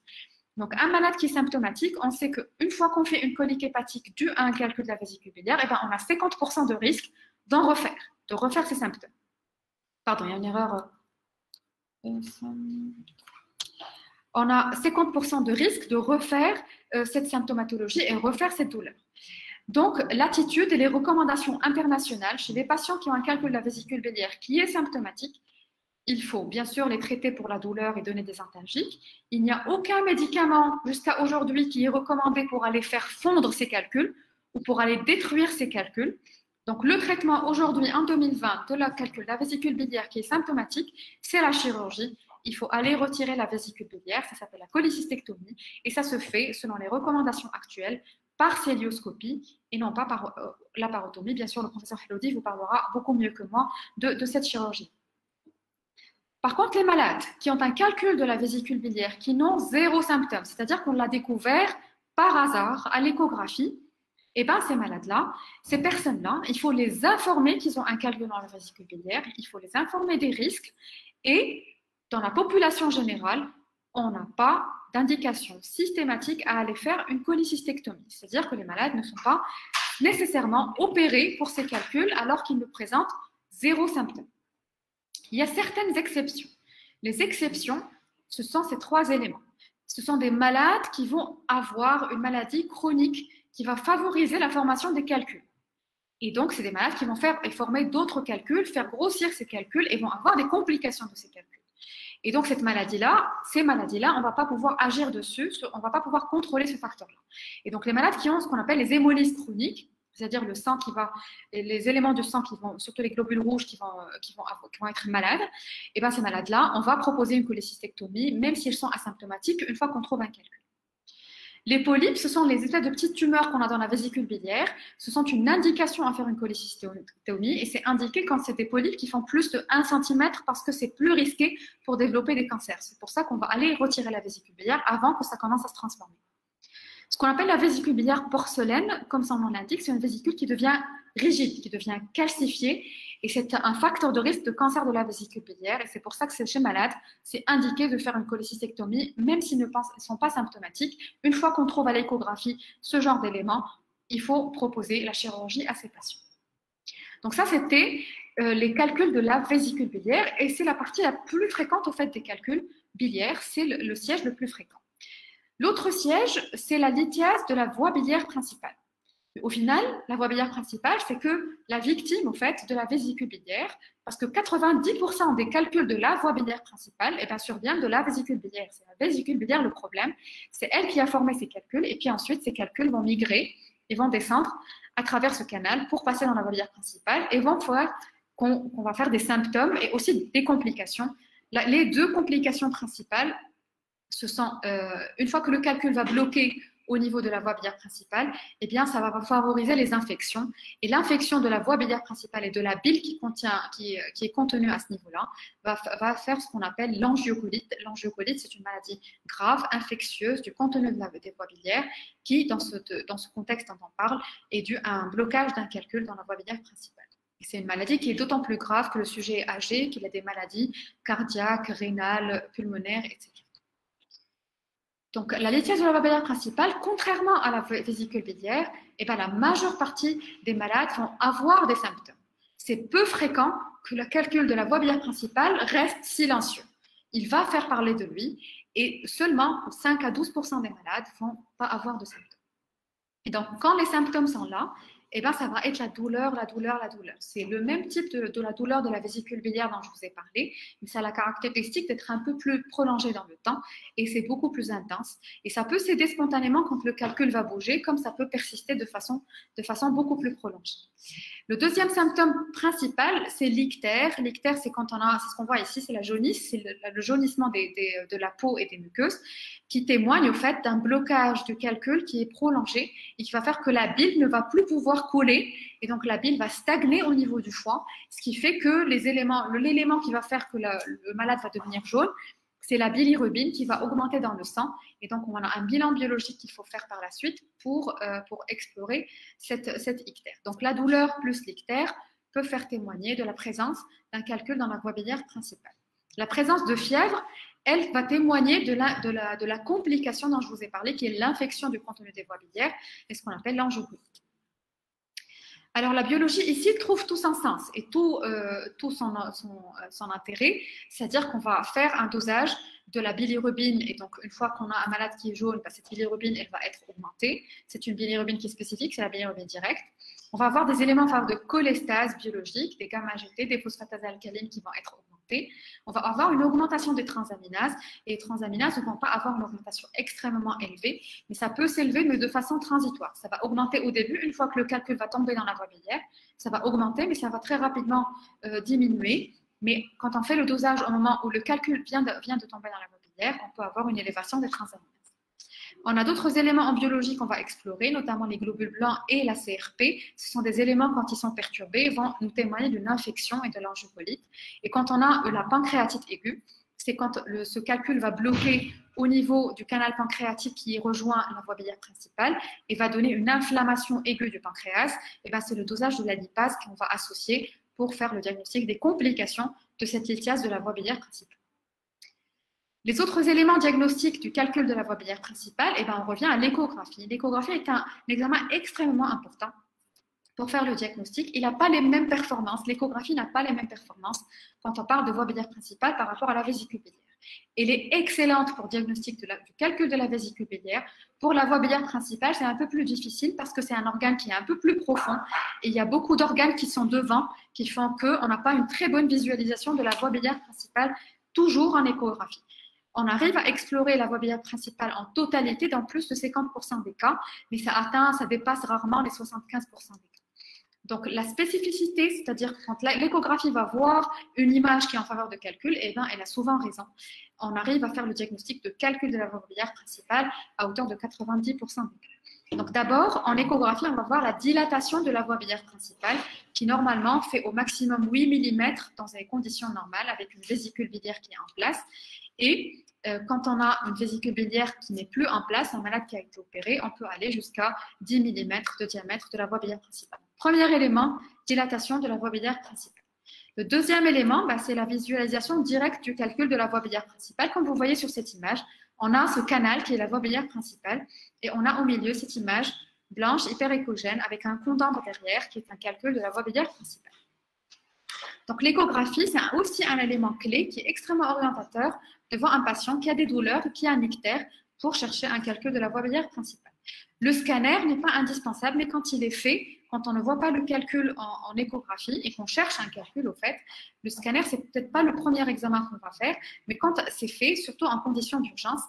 Donc, un malade qui est symptomatique, on sait qu'une fois qu'on fait une colique hépatique due à un calcul de la vésicule biliaire, eh ben, on a 50% de risque de refaire ces symptômes. Pardon, il y a une erreur. On a 50% de risque de refaire cette symptomatologie et refaire cette douleur. Donc, l'attitude et les recommandations internationales chez les patients qui ont un calcul de la vésicule biliaire qui est symptomatique, il faut bien sûr les traiter pour la douleur et donner des antalgiques. Il n'y a aucun médicament jusqu'à aujourd'hui qui est recommandé pour aller faire fondre ces calculs ou pour aller détruire ces calculs. Donc, le traitement aujourd'hui, en 2020, de la calcul de la vésicule biliaire qui est symptomatique, c'est la chirurgie. Il faut aller retirer la vésicule biliaire, ça s'appelle la cholécystectomie, et ça se fait, selon les recommandations actuelles, par célioscopie et non pas par laparotomie. Bien sûr, le professeur Haroudi vous parlera beaucoup mieux que moi de cette chirurgie. Par contre, les malades qui ont un calcul de la vésicule biliaire, qui n'ont zéro symptôme, c'est-à-dire qu'on l'a découvert par hasard à l'échographie, eh bien, ces malades-là, ces personnes-là, il faut les informer qu'ils ont un calcul dans la vésicule biliaire, il faut les informer des risques et dans la population générale, on n'a pas d'indication systématique à aller faire une cholécystectomie. C'est-à-dire que les malades ne sont pas nécessairement opérés pour ces calculs alors qu'ils ne présentent zéro symptôme. Il y a certaines exceptions. Les exceptions, ce sont ces trois éléments. Ce sont des malades qui vont avoir une maladie chronique qui va favoriser la formation des calculs. Et donc, c'est des malades qui vont faire et former d'autres calculs, faire grossir ces calculs et vont avoir des complications de ces calculs. Et donc, ces maladies-là, on ne va pas pouvoir agir dessus, on ne va pas pouvoir contrôler ce facteur-là. Et donc, les malades qui ont ce qu'on appelle les hémolyses chroniques, c'est-à-dire le sang qui va, les éléments du sang qui vont, surtout les globules rouges qui vont être malades, et bien ces malades-là, on va proposer une cholécystectomie, même s'ils sont asymptomatiques, une fois qu'on trouve un calcul. Les polypes, ce sont les espèces de petites tumeurs qu'on a dans la vésicule biliaire. Ce sont une indication à faire une cholécystétomie et c'est indiqué quand c'est des polypes qui font plus de 1 cm parce que c'est plus risqué pour développer des cancers. C'est pour ça qu'on va aller retirer la vésicule biliaire avant que ça commence à se transformer. Ce qu'on appelle la vésicule biliaire porcelaine, comme son nom l'indique, c'est une vésicule qui devient rigide, qui devient calcifiée et c'est un facteur de risque de cancer de la vésicule biliaire et c'est pour ça que chez malades, c'est indiqué de faire une cholécystectomie même s'ils ne sont pas symptomatiques. Une fois qu'on trouve à l'échographie ce genre d'éléments, il faut proposer la chirurgie à ces patients. Donc ça, c'était les calculs de la vésicule biliaire et c'est la partie la plus fréquente au fait des calculs biliaires, c'est le siège le plus fréquent. L'autre siège, c'est la lithiase de la voie biliaire principale. Au final, la voie biliaire principale, c'est que la victime, au fait, de la vésicule biliaire, parce que 90% des calculs de la voie biliaire principale, eh bien, surviennent de la vésicule biliaire. C'est la vésicule biliaire le problème. C'est elle qui a formé ces calculs, et puis ensuite, ces calculs vont migrer et vont descendre à travers ce canal pour passer dans la voie biliaire principale et vont faire qu'on va faire des symptômes et aussi des complications. Les deux complications principales, ce sont, une fois que le calcul va bloquer au niveau de la voie biliaire principale, eh bien, ça va favoriser les infections. Et l'infection de la voie biliaire principale et de la bile qui est contenue à ce niveau-là va faire ce qu'on appelle l'angiocolite. L'angiocolite, c'est une maladie grave, infectieuse du contenu des voies biliaires qui, dans ce contexte dont on parle, est dû à un blocage d'un calcul dans la voie biliaire principale. C'est une maladie qui est d'autant plus grave que le sujet est âgé, qu'il a des maladies cardiaques, rénales, pulmonaires, etc. Donc, la lithiase de la voie biliaire principale, contrairement à la vésicule biliaire, eh bien, la majeure partie des malades vont avoir des symptômes. C'est peu fréquent que le calcul de la voie biliaire principale reste silencieux. Il va faire parler de lui et seulement 5 à 12% des malades ne vont pas avoir de symptômes. Et donc, quand les symptômes sont là, eh bien, ça va être la douleur. C'est le même type de la douleur de la vésicule biliaire dont je vous ai parlé, mais ça a la caractéristique d'être un peu plus prolongé dans le temps et c'est beaucoup plus intense. Et ça peut céder spontanément quand le calcul va bouger, comme ça peut persister de façon beaucoup plus prolongée. Le deuxième symptôme principal, c'est l'ictère. L'ictère, c'est ce qu'on voit ici, c'est la jaunisse, c'est le jaunissement de la peau et des muqueuses, qui témoigne au fait d'un blocage du calcul qui est prolongé et qui va faire que la bile ne va plus pouvoir coller et donc la bile va stagner au niveau du foie, ce qui fait que l'élément qui va faire que le malade va devenir jaune, c'est la bilirubine qui va augmenter dans le sang et donc on a un bilan biologique qu'il faut faire par la suite pour explorer cette ictère. Donc la douleur plus l'ictère peut faire témoigner de la présence d'un calcul dans la voie biliaire principale. La présence de fièvre, elle va témoigner de la complication dont je vous ai parlé, qui est l'infection du contenu des voies biliaires et ce qu'on appelle l'angiocolite. Alors, la biologie ici trouve tout son sens et tout son intérêt, c'est-à-dire qu'on va faire un dosage de la bilirubine et donc une fois qu'on a un malade qui est jaune, cette bilirubine, elle va être augmentée. C'est une bilirubine qui est spécifique, c'est la bilirubine directe. On va avoir des éléments de cholestase biologique, des gamma-GT, des phosphatases alcalines qui vont être augmentées. On va avoir une augmentation des transaminases et les transaminases ne vont pas avoir une augmentation extrêmement élevée, mais ça peut s'élever mais de façon transitoire. Ça va augmenter au début, une fois que le calcul va tomber dans la voie biliaire, ça va augmenter, mais ça va très rapidement diminuer. Mais quand on fait le dosage au moment où le calcul vient de tomber dans la voie biliaire, on peut avoir une élévation des transaminases. On a d'autres éléments en biologie qu'on va explorer, notamment les globules blancs et la CRP. Ce sont des éléments, quand ils sont perturbés, vont nous témoigner d'une infection et de l'angiocolite. Et quand on a la pancréatite aiguë, c'est quand ce calcul va bloquer au niveau du canal pancréatique qui rejoint la voie biliaire principale et va donner une inflammation aiguë du pancréas. Et ben, c'est le dosage de la lipase qu'on va associer pour faire le diagnostic des complications de cette lithiase de la voie biliaire principale. Les autres éléments diagnostiques du calcul de la voie biliaire principale, eh ben, on revient à l'échographie. L'échographie est un examen extrêmement important pour faire le diagnostic. Il n'a pas les mêmes performances. L'échographie n'a pas les mêmes performances quand on parle de voie biliaire principale par rapport à la vésicule biliaire. Elle est excellente pour diagnostic du calcul de la vésicule biliaire. Pour la voie biliaire principale, c'est un peu plus difficile parce que c'est un organe qui est un peu plus profond et il y a beaucoup d'organes qui sont devant qui font qu'on n'a pas une très bonne visualisation de la voie biliaire principale toujours en échographie. on arrive à explorer la voie biliaire principale en totalité dans plus de 50% des cas, mais ça dépasse rarement les 75% des cas. Donc, la spécificité, c'est-à-dire que quand l'échographie va voir une image qui est en faveur de calcul, eh bien, elle a souvent raison. On arrive à faire le diagnostic de calcul de la voie biliaire principale à hauteur de 90% des cas. Donc, d'abord, en échographie, on va voir la dilatation de la voie biliaire principale qui, normalement, fait au maximum 8 mm dans des conditions normales avec une vésicule biliaire qui est en place. Et quand on a une vésicule biliaire qui n'est plus en place, un malade qui a été opéré, on peut aller jusqu'à 10 mm de diamètre de la voie biliaire principale. Premier élément, dilatation de la voie biliaire principale. Le deuxième élément, c'est la visualisation directe du calcul de la voie biliaire principale. Comme vous voyez sur cette image, on a ce canal qui est la voie biliaire principale et on a au milieu cette image blanche hyperéchogène avec un condambre derrière qui est un calcul de la voie biliaire principale. Donc, l'échographie, c'est aussi un élément clé qui est extrêmement orientateur devant un patient qui a des douleurs ou qui a un ictère pour chercher un calcul de la voie biliaire principale. Le scanner n'est pas indispensable, mais quand il est fait, quand on ne voit pas le calcul en échographie et qu'on cherche un calcul, au fait, le scanner, c'est peut-être pas le premier examen qu'on va faire, mais quand c'est fait, surtout en conditions d'urgence,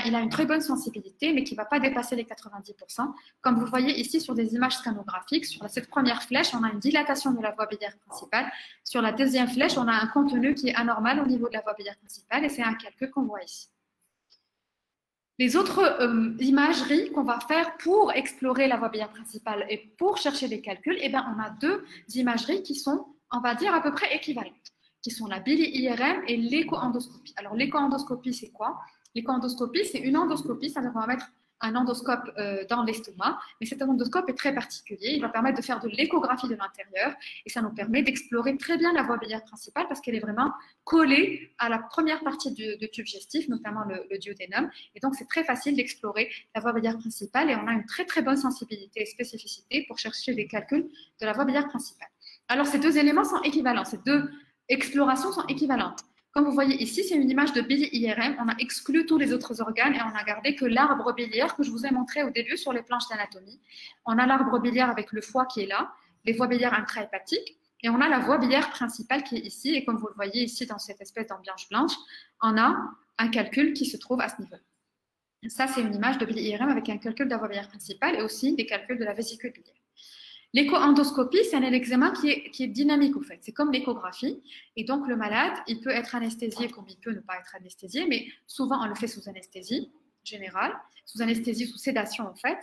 il a une très bonne sensibilité, mais qui ne va pas dépasser les 90%. Comme vous voyez ici sur des images scanographiques, sur cette première flèche, on a une dilatation de la voie biliaire principale. Sur la deuxième flèche, on a un contenu qui est anormal au niveau de la voie biliaire principale, et c'est un calcul qu'on voit ici. Les autres imageries qu'on va faire pour explorer la voie biliaire principale et pour chercher des calculs, on a deux imageries qui sont, on va dire, à peu près équivalentes, qui sont la bili-IRM et l'écho-endoscopie. Alors, l'écho-endoscopie, c'est quoi? L'écho-endoscopie, c'est une endoscopie, c'est-à-dire qu'on va mettre un endoscope dans l'estomac, mais cet endoscope est très particulier, il va permettre de faire de l'échographie de l'intérieur et ça nous permet d'explorer très bien la voie biliaire principale parce qu'elle est vraiment collée à la première partie du tube digestif, notamment le duodénum, et donc c'est très facile d'explorer la voie biliaire principale et on a une très très bonne sensibilité et spécificité pour chercher des calculs de la voie biliaire principale. Alors ces deux éléments sont équivalents, ces deux explorations sont équivalentes. Comme vous voyez ici, c'est une image de bili-IRM. On a exclu tous les autres organes et on a gardé que l'arbre biliaire que je vous ai montré au début sur les planches d'anatomie. On a l'arbre biliaire avec le foie qui est là, les voies biliaires intra-hépatiques, et on a la voie biliaire principale qui est ici. Et comme vous le voyez ici dans cette espèce d'ambiance blanche, on a un calcul qui se trouve à ce niveau. Ça, c'est une image de bili-IRM avec un calcul de la voie biliaire principale et aussi des calculs de la vésicule biliaire. L'écho-endoscopie, c'est un examen qui est dynamique, au fait. C'est comme l'échographie. Et donc, le malade, il peut être anesthésié comme il peut ne pas être anesthésié, mais souvent, on le fait sous anesthésie générale, sous anesthésie, sous sédation, en fait.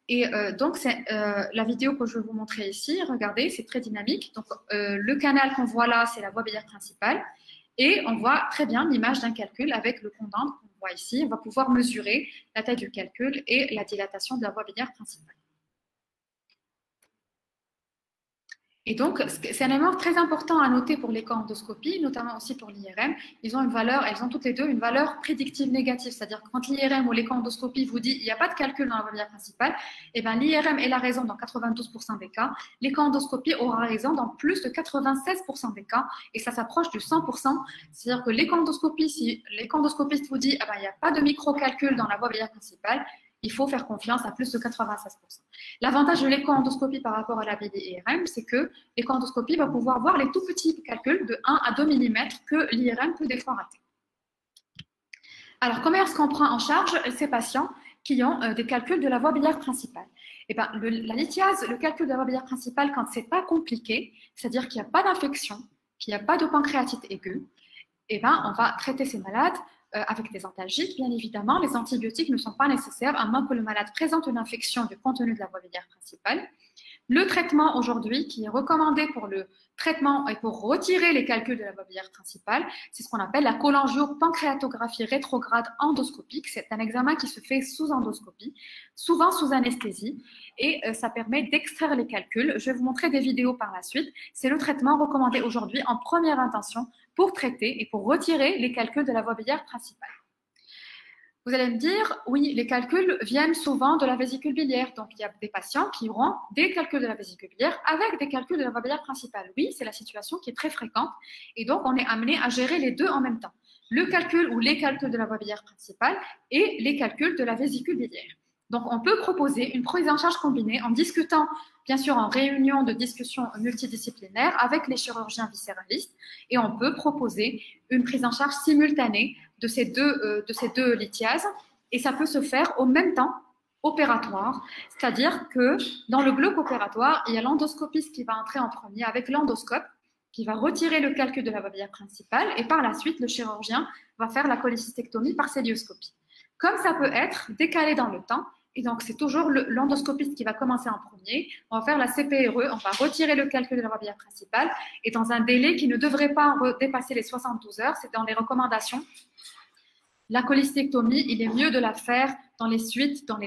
Et donc, c'est la vidéo que je vais vous montrer ici. Regardez, c'est très dynamique. Donc, le canal qu'on voit là, c'est la voie biliaire principale. Et on voit très bien l'image d'un calcul avec le condambre qu'on voit ici. On va pouvoir mesurer la taille du calcul et la dilatation de la voie biliaire principale. Et donc, c'est un élément très important à noter pour l'écho-endoscopie, notamment aussi pour l'IRM. Elles ont toutes les deux une valeur prédictive négative, c'est-à-dire que quand l'IRM ou l'écho-endoscopie vous dit il n'y a pas de calcul dans la voie biliaire principale, l'IRM est la raison dans 92% des cas, l'écho-endoscopie aura raison dans plus de 96% des cas, et ça s'approche du 100%. C'est-à-dire que l'écho-endoscopie, si l'écho-endoscopiste vous dit il n'y a pas de micro-calcul dans la voie biliaire principale, il faut faire confiance à plus de 96%. L'avantage de l'écho-endoscopie par rapport à la bili-IRM, c'est que l'écho-endoscopie va pouvoir voir les tout petits calculs de 1 à 2 mm que l'IRM peut des fois rater. Alors, comment est-ce qu'on prend en charge ces patients qui ont des calculs de la voie biliaire principale? La lithiase, le calcul de la voie biliaire principale, quand c'est pas compliqué, c'est-à-dire qu'il n'y a pas d'infection, qu'il n'y a pas de pancréatite aiguë, on va traiter ces malades avec des antalgiques, bien évidemment. Les antibiotiques ne sont pas nécessaires à moins que le malade présente une infection du contenu de la voie biliaire principale. Le traitement aujourd'hui qui est recommandé pour le traitement et pour retirer les calculs de la voie biliaire principale, c'est ce qu'on appelle la cholangiopancréatographie rétrograde endoscopique. C'est un examen qui se fait sous endoscopie, souvent sous anesthésie, et ça permet d'extraire les calculs. Je vais vous montrer des vidéos par la suite. C'est le traitement recommandé aujourd'hui en première intention pour traiter et pour retirer les calculs de la voie biliaire principale. Vous allez me dire, oui, les calculs viennent souvent de la vésicule biliaire. Donc, il y a des patients qui auront des calculs de la vésicule biliaire avec des calculs de la voie biliaire principale. Oui, c'est la situation qui est très fréquente. Et donc, on est amené à gérer les deux en même temps. Le calcul ou les calculs de la voie biliaire principale et les calculs de la vésicule biliaire. Donc, on peut proposer une prise en charge combinée en discutant, bien sûr, en réunion de discussion multidisciplinaire avec les chirurgiens viscéralistes, et on peut proposer une prise en charge simultanée de ces deux lithiases, et ça peut se faire au même temps opératoire, c'est-à-dire que dans le bloc opératoire, il y a l'endoscopiste qui va entrer en premier avec l'endoscope, qui va retirer le calcul de la voie biliaire principale, et par la suite, le chirurgien va faire la cholécystectomie par célioscopie. Comme ça peut être décalé dans le temps, et donc c'est toujours l'endoscopiste qui va commencer en premier, on va faire la CPRE, on va retirer le calcul de la voie biliaire principale, et dans un délai qui ne devrait pas dépasser les 72 heures, c'est dans les recommandations. La cholécystectomie, il est mieux de la faire dans les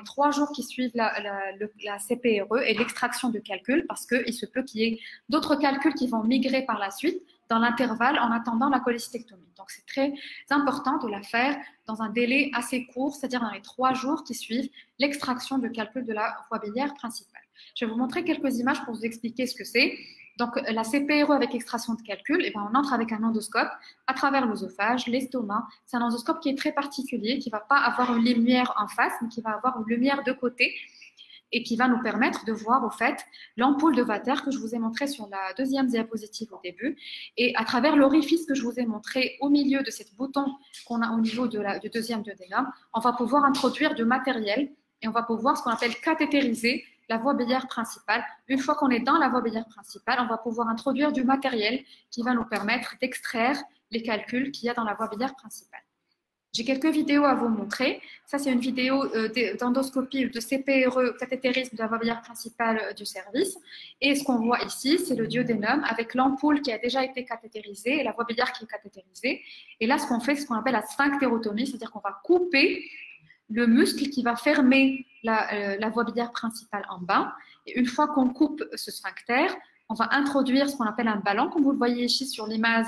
3 jours qui suivent la CPRE et l'extraction de calcul, parce qu'il se peut qu'il y ait d'autres calculs qui vont migrer par la suite dans l'intervalle en attendant la cholécystectomie. Donc, c'est très important de la faire dans un délai assez court, c'est-à-dire dans les 3 jours qui suivent l'extraction de calcul de la voie biliaire principale. Je vais vous montrer quelques images pour vous expliquer ce que c'est. Donc, la CPRE avec extraction de calcul, eh ben, on entre avec un endoscope à travers l'œsophage, l'estomac. C'est un endoscope qui est très particulier, qui ne va pas avoir une lumière en face, mais qui va avoir une lumière de côté et qui va nous permettre de voir, au fait, l'ampoule de Vater que je vous ai montré sur la deuxième diapositive au début. Et à travers l'orifice que je vous ai montré au milieu de cette bouton qu'on a au niveau du deuxième duodénum, on va pouvoir introduire du matériel et on va pouvoir ce qu'on appelle cathétériser la voie biliaire principale. Une fois qu'on est dans la voie biliaire principale, on va pouvoir introduire du matériel qui va nous permettre d'extraire les calculs qu'il y a dans la voie biliaire principale. J'ai quelques vidéos à vous montrer. Ça, c'est une vidéo d'endoscopie, de CPRE, cathétérisme de la voie biliaire principale du service. Et ce qu'on voit ici, c'est le duodénum avec l'ampoule qui a déjà été cathétérisée et la voie biliaire qui est cathétérisée. Et là, ce qu'on fait, c'est ce qu'on appelle la sphinctérotomie, c'est-à-dire qu'on va couper le muscle qui va fermer la voie biliaire principale en bas. Et une fois qu'on coupe ce sphincter, on va introduire ce qu'on appelle un ballon, comme vous le voyez ici sur l'image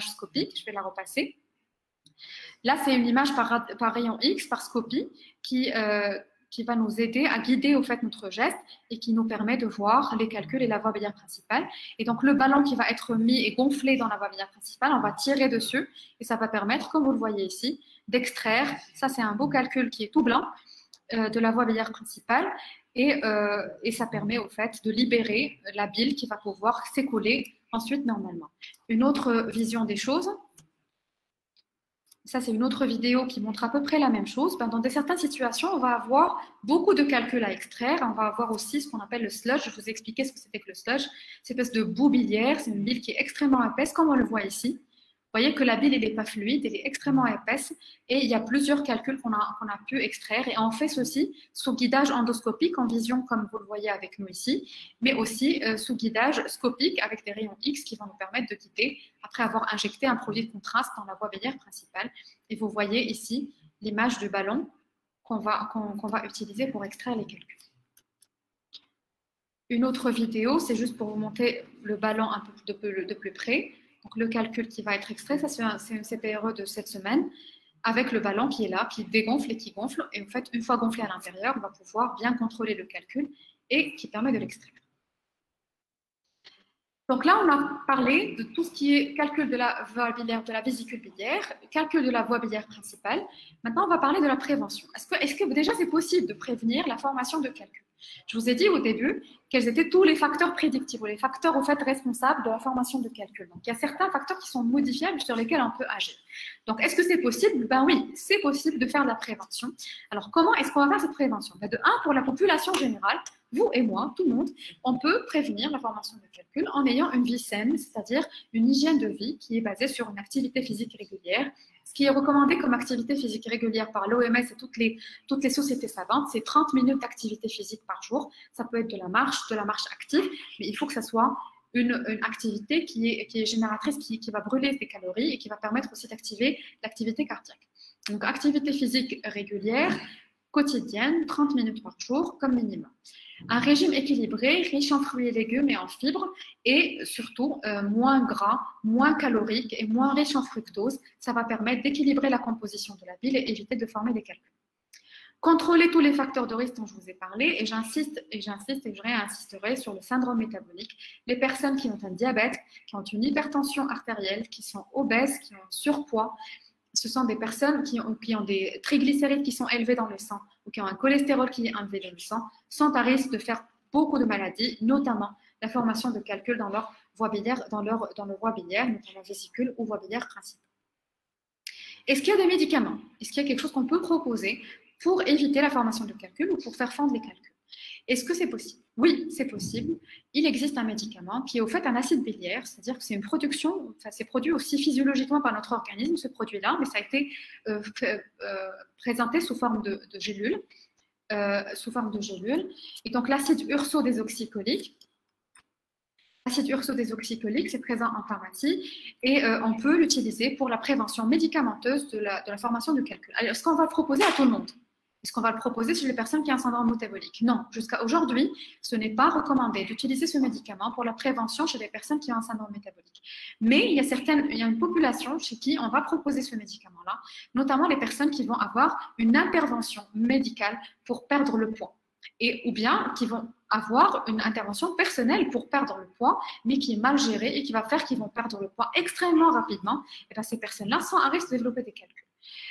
scopique. Je vais la repasser. Là, c'est une image par rayon X, par scopie, qui va nous aider à guider au fait notre geste et qui nous permet de voir les calculs et la voie biliaire principale. Et donc, le ballon qui va être mis et gonflé dans la voie biliaire principale, on va tirer dessus et ça va permettre, comme vous le voyez ici, d'extraire. Ça, c'est un beau calcul qui est tout blanc de la voie biliaire principale et ça permet au fait de libérer la bile qui va pouvoir s'écouler ensuite normalement. Une autre vision des choses. Ça, c'est une autre vidéo qui montre à peu près la même chose. Dans certaines situations, on va avoir beaucoup de calculs à extraire. On va avoir aussi ce qu'on appelle le sludge. Je vais vous expliquer ce que c'était que le sludge. C'est une espèce de boue biliaire. C'est une bile qui est extrêmement épaisse, comme on le voit ici. Vous voyez que la bile, elle n'est pas fluide, elle est extrêmement épaisse. Et il y a plusieurs calculs qu'on a pu extraire. Et on fait ceci sous guidage endoscopique, en vision, comme vous le voyez avec nous ici, mais aussi sous guidage scopique avec des rayons X qui vont nous permettre de guider après avoir injecté un produit de contraste dans la voie biliaire principale. Et vous voyez ici l'image du ballon qu'on va utiliser pour extraire les calculs. Une autre vidéo, c'est juste pour vous montrer le ballon un peu de plus près. Donc, le calcul qui va être extrait, ça c'est une CPRE de cette semaine, avec le ballon qui est là, qui dégonfle et qui gonfle. Et en fait, une fois gonflé à l'intérieur, on va pouvoir bien contrôler le calcul et qui permet de l'extraire. Donc là, on a parlé de tout ce qui est calcul de la voie biliaire, de la vésicule biliaire, calcul de la voie biliaire principale. Maintenant, on va parler de la prévention. Est-ce que déjà c'est possible de prévenir la formation de calcul? Je vous ai dit au début quels étaient tous les facteurs prédictifs, ou les facteurs au fait responsables de la formation de calcul. Donc, il y a certains facteurs qui sont modifiables sur lesquels on peut agir. Donc, est-ce que c'est possible? Ben oui, c'est possible de faire de la prévention. Alors, comment est-ce qu'on va faire cette prévention? Ben de un, pour la population générale, vous et moi, tout le monde, on peut prévenir la formation de calcul en ayant une vie saine, c'est-à-dire une hygiène de vie qui est basée sur une activité physique régulière. Ce qui est recommandé comme activité physique régulière par l'OMS et toutes les sociétés savantes, c'est 30 minutes d'activité physique par jour. Ça peut être de la marche active, mais il faut que ça soit une activité qui est génératrice, qui va brûler des calories et qui va permettre aussi d'activer l'activité cardiaque. Donc, activité physique régulière, quotidienne, 30 minutes par jour comme minimum. Un régime équilibré, riche en fruits et légumes et en fibres, et surtout moins gras, moins calorique et moins riche en fructose. Ça va permettre d'équilibrer la composition de la bile et éviter de former des calculs. Contrôler tous les facteurs de risque dont je vous ai parlé, et j'insiste et je réinsisterai sur le syndrome métabolique. Les personnes qui ont un diabète, qui ont une hypertension artérielle, qui sont obèses, qui ont un surpoids, ce sont des personnes qui ont des triglycérides qui sont élevés dans le sang ou qui ont un cholestérol qui est élevé dans le sang, sont à risque de faire beaucoup de maladies, notamment la formation de calculs dans leur voie biliaire, dans leur voie biliaire, notamment vésicule ou voie biliaire principale. Est-ce qu'il y a des médicaments? Est-ce qu'il y a quelque chose qu'on peut proposer pour éviter la formation de calculs ou pour faire fondre les calculs? Est-ce que c'est possible? Oui, c'est possible. Il existe un médicament qui est au fait un acide biliaire, c'est-à-dire que c'est une production, enfin, c'est produit aussi physiologiquement par notre organisme, ce produit-là, mais ça a été présenté sous forme de gélules. Et donc l'acide urso-désoxycholique, c'est présent en pharmacie et on peut l'utiliser pour la prévention médicamenteuse de la formation de calcul. Alors, est-ce qu'on va le proposer à tout le monde? Est-ce qu'on va le proposer chez les personnes qui ont un syndrome métabolique? Non, jusqu'à aujourd'hui, ce n'est pas recommandé d'utiliser ce médicament pour la prévention chez les personnes qui ont un syndrome métabolique. Mais il y a une population chez qui on va proposer ce médicament-là, notamment les personnes qui vont avoir une intervention médicale pour perdre le poids, ou bien qui vont avoir une intervention personnelle pour perdre le poids, mais qui est mal gérée et qui va faire qu'ils vont perdre le poids extrêmement rapidement. Et bien, ces personnes-là sont à risque de développer des calculs.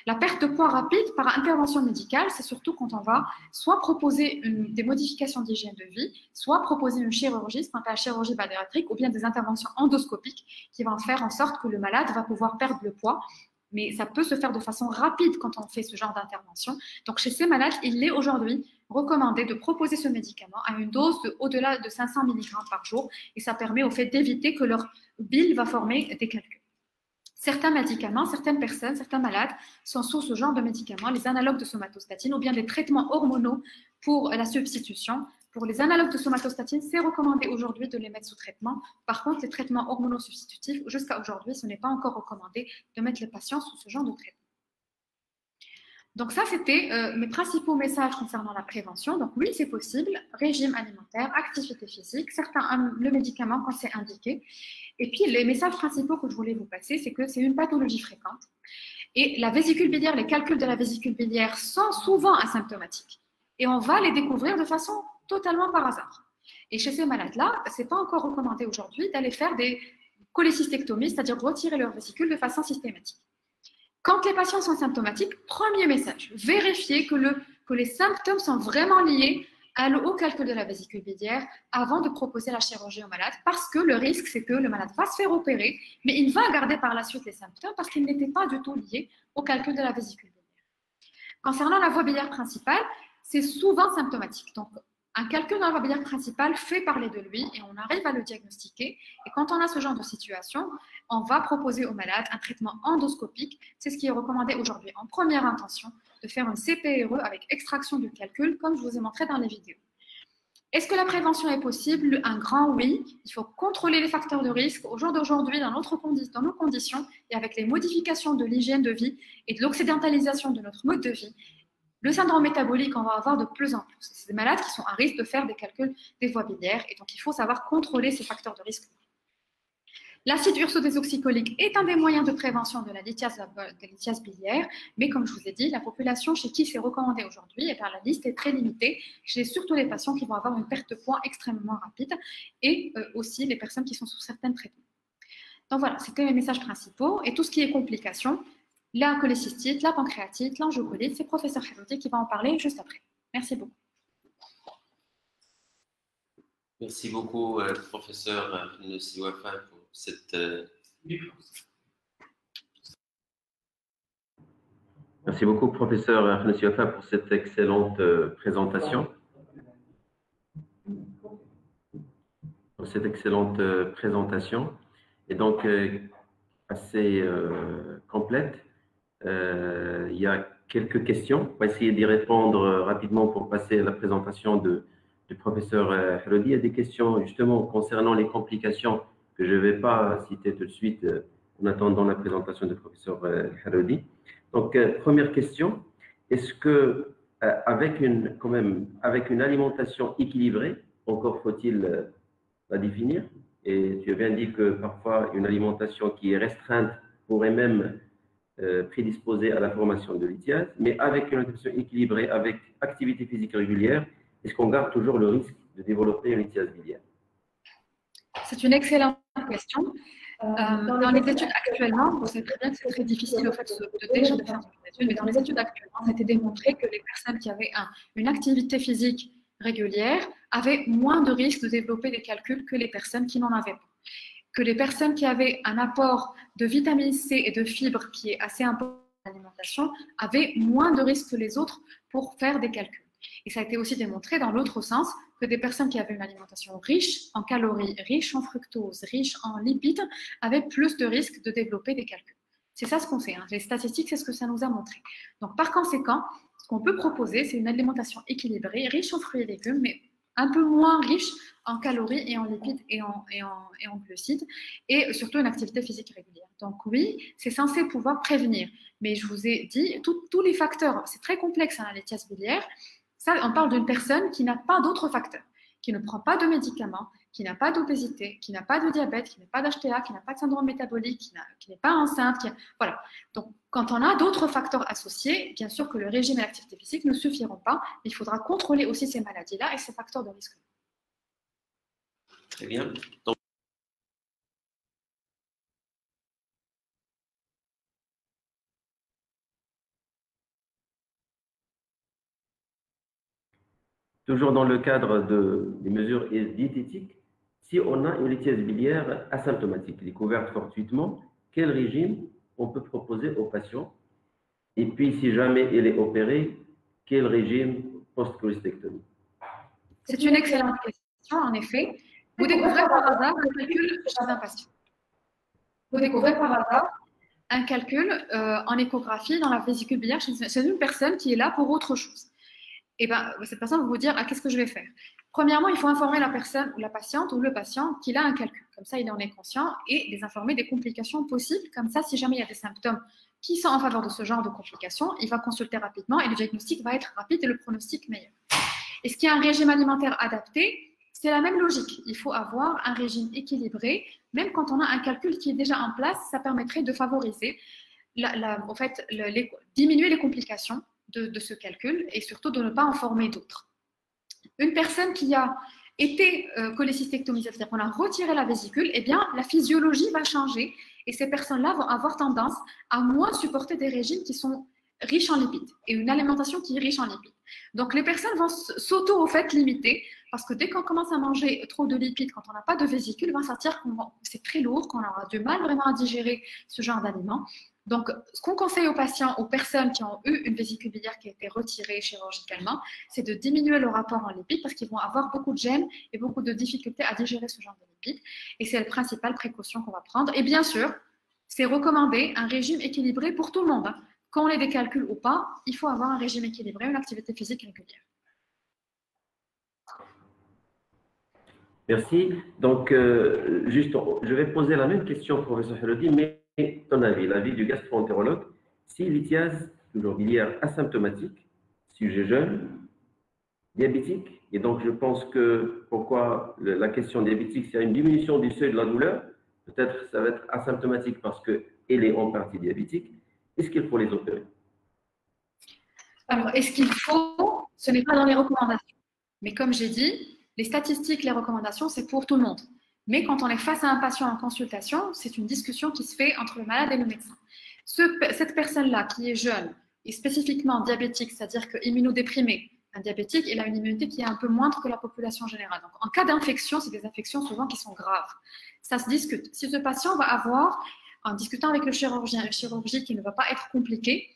La perte de poids rapide par intervention médicale, c'est surtout quand on va soit proposer des modifications d'hygiène de vie, soit proposer une chirurgie, ce qu'on appelle la chirurgie bariatrique, ou bien des interventions endoscopiques qui vont faire en sorte que le malade va pouvoir perdre le poids. Mais ça peut se faire de façon rapide quand on fait ce genre d'intervention. Donc, chez ces malades, il est aujourd'hui recommandé de proposer ce médicament à une dose au-delà de 500 mg par jour, et ça permet au fait d'éviter que leur bile va former des calculs. Certains médicaments, certaines personnes, certains malades sont sous ce genre de médicaments, les analogues de somatostatine ou bien des traitements hormonaux pour la substitution. Pour les analogues de somatostatine, c'est recommandé aujourd'hui de les mettre sous traitement. Par contre, les traitements hormonaux substitutifs, jusqu'à aujourd'hui, ce n'est pas encore recommandé de mettre les patients sous ce genre de traitement. Donc ça, c'était mes principaux messages concernant la prévention. Donc oui, c'est possible, régime alimentaire, activité physique, le médicament quand c'est indiqué. Et puis les messages principaux que je voulais vous passer, c'est que c'est une pathologie fréquente. Et la vésicule biliaire, les calculs de la vésicule biliaire sont souvent asymptomatiques. Et on va les découvrir de façon totalement par hasard. Et chez ces malades-là, ce n'est pas encore recommandé aujourd'hui d'aller faire des cholécystectomies, c'est-à-dire retirer leur vésicule de façon systématique. Quand les patients sont symptomatiques, premier message, vérifiez que les symptômes sont vraiment liés au calcul de la vésicule biliaire avant de proposer la chirurgie au malade, parce que le risque, c'est que le malade va se faire opérer, mais il va garder par la suite les symptômes parce qu'ils n'étaient pas du tout liés au calcul de la vésicule biliaire. Concernant la voie biliaire principale, c'est souvent symptomatique. Donc, un calcul dans la voie biliaire principale fait parler de lui et on arrive à le diagnostiquer. Et quand on a ce genre de situation, on va proposer au malade un traitement endoscopique. C'est ce qui est recommandé aujourd'hui en première intention, de faire un CPRE avec extraction du calcul, comme je vous ai montré dans les vidéos. Est-ce que la prévention est possible? Un grand oui. Il faut contrôler les facteurs de risque. Au jour d'aujourd'hui, dans nos conditions et avec les modifications de l'hygiène de vie et de l'occidentalisation de notre mode de vie, le syndrome métabolique, on va avoir de plus en plus. C'est des malades qui sont à risque de faire des calculs des voies biliaires et donc il faut savoir contrôler ces facteurs de risque. L'acide urso-désoxycholique est un des moyens de prévention de la lithiase biliaire, mais comme je vous ai dit, la population chez qui c'est recommandé aujourd'hui, et bien la liste est très limitée, chez surtout les patients qui vont avoir une perte de poids extrêmement rapide et aussi les personnes qui sont sous certains traitements. Donc voilà, c'était mes messages principaux et tout ce qui est complications, la cholécystite, la pancréatite, l'angiocolite, c'est professeur Kharoudi qui va en parler juste après. Merci beaucoup. Merci beaucoup, professeur Nussi Wafa, pour cette... Merci beaucoup, professeur Nussi Wafa, pour cette excellente présentation. Et donc assez complète. Il y a quelques questions. On va essayer d'y répondre rapidement pour passer à la présentation du professeur Kharoudi. Il y a des questions justement concernant les complications que je ne vais pas citer tout de suite en attendant la présentation du professeur Kharoudi. Donc, première question, est-ce que avec une alimentation équilibrée, encore faut-il la définir? Et tu as bien dit que parfois une alimentation qui est restreinte pourrait même prédisposés à la formation de lithiase, mais avec une alimentation équilibrée, avec activité physique régulière, est-ce qu'on garde toujours le risque de développer une lithiase biliaire? C'est une excellente question. Dans les études actuellement, vous savez très bien que c'est très difficile au fait déjà de faire des études, mais dans les études actuellement, ça a été démontré que les personnes qui avaient une activité physique régulière avaient moins de risques de développer des calculs que les personnes qui n'en avaient pas. Que les personnes qui avaient un apport de vitamine C et de fibres qui est assez important dans l'alimentation avaient moins de risques que les autres pour faire des calculs. Et ça a été aussi démontré dans l'autre sens que des personnes qui avaient une alimentation riche en calories, riche en fructose, riche en lipides, avaient plus de risques de développer des calculs. C'est ça ce qu'on sait. Hein. Les statistiques, c'est ce que ça nous a montré. Donc, par conséquent, ce qu'on peut proposer, c'est une alimentation équilibrée, riche en fruits et légumes, mais un peu moins riche en calories et en lipides et en glucides, et surtout une activité physique régulière. Donc oui, c'est censé pouvoir prévenir. Mais je vous ai dit, tous les facteurs, c'est très complexe, hein, la lithiase biliaire. Ça, on parle d'une personne qui n'a pas d'autres facteurs, qui ne prend pas de médicaments, qui n'a pas d'obésité, qui n'a pas de diabète, qui n'a pas d'HTA, qui n'a pas de syndrome métabolique, qui n'est pas enceinte. Voilà. Donc, quand on a d'autres facteurs associés, bien sûr que le régime et l'activité physique ne suffiront pas. Il faudra contrôler aussi ces maladies-là et ces facteurs de risque. Très bien. Donc, toujours dans le cadre des mesures diététiques, si on a une lithiase biliaire asymptomatique, découverte fortuitement, quel régime on peut proposer aux patients? Et puis, si jamais elle est opérée, quel régime post-cholestectomie? C'est une excellente question, en effet. Vous découvrez par hasard un calcul chez un patient. Vous découvrez par hasard un calcul en échographie dans la vésicule biliaire chez une personne qui est là pour autre chose. Et bien, cette personne va vous dire qu'est-ce que je vais faire? Premièrement, il faut informer la personne ou la patiente ou le patient qu'il a un calcul. Comme ça, il en est conscient et les informer des complications possibles. Comme ça, si jamais il y a des symptômes qui sont en faveur de ce genre de complications, il va consulter rapidement et le diagnostic va être rapide et le pronostic meilleur. Est-ce qu'il y a un régime alimentaire adapté? C'est la même logique. Il faut avoir un régime équilibré. Même quand on a un calcul qui est déjà en place, ça permettrait de favoriser, diminuer les complications de ce calcul et surtout de ne pas en former d'autres. Une personne qui a été cholécystectomisée, c'est-à-dire qu'on a retiré la vésicule, eh bien, la physiologie va changer et ces personnes-là vont avoir tendance à moins supporter des régimes qui sont riches en lipides et une alimentation qui est riche en lipides. Donc, les personnes vont limiter parce que dès qu'on commence à manger trop de lipides, quand on n'a pas de vésicule, il va sortir que c'est très lourd, qu'on aura du mal vraiment à digérer ce genre d'aliments. Donc, ce qu'on conseille aux patients, aux personnes qui ont eu une vésicule biliaire qui a été retirée chirurgicalement, c'est de diminuer le rapport en lipides parce qu'ils vont avoir beaucoup de gêne et beaucoup de difficultés à digérer ce genre de lipides. Et c'est la principale précaution qu'on va prendre. Et bien sûr, c'est recommandé un régime équilibré pour tout le monde. Qu'on ait des calculs ou pas, il faut avoir un régime équilibré, une activité physique régulière. Merci. Donc, juste, je vais poser la même question, professeur Helodi, mais ton avis, l'avis du gastro-entérologue, si lithiase, toujours biliaire asymptomatique, sujet jeune, diabétique, et donc je pense que pourquoi la question diabétique, s'il y a une diminution du seuil de la douleur, peut-être ça va être asymptomatique parce qu'elle est en partie diabétique. Est-ce qu'il faut les opérer? Alors, est-ce qu'il faut? Ce n'est pas dans les recommandations. Mais comme j'ai dit, les statistiques, les recommandations, c'est pour tout le monde. Mais quand on est face à un patient en consultation, c'est une discussion qui se fait entre le malade et le médecin. Cette personne-là qui est jeune et spécifiquement diabétique, c'est-à-dire que immunodéprimé, un diabétique, il a une immunité qui est un peu moindre que la population générale. Donc, en cas d'infection, c'est des infections souvent qui sont graves. Ça se discute. Si ce patient va avoir, en discutant avec le chirurgien, une chirurgie qui ne va pas être compliquée,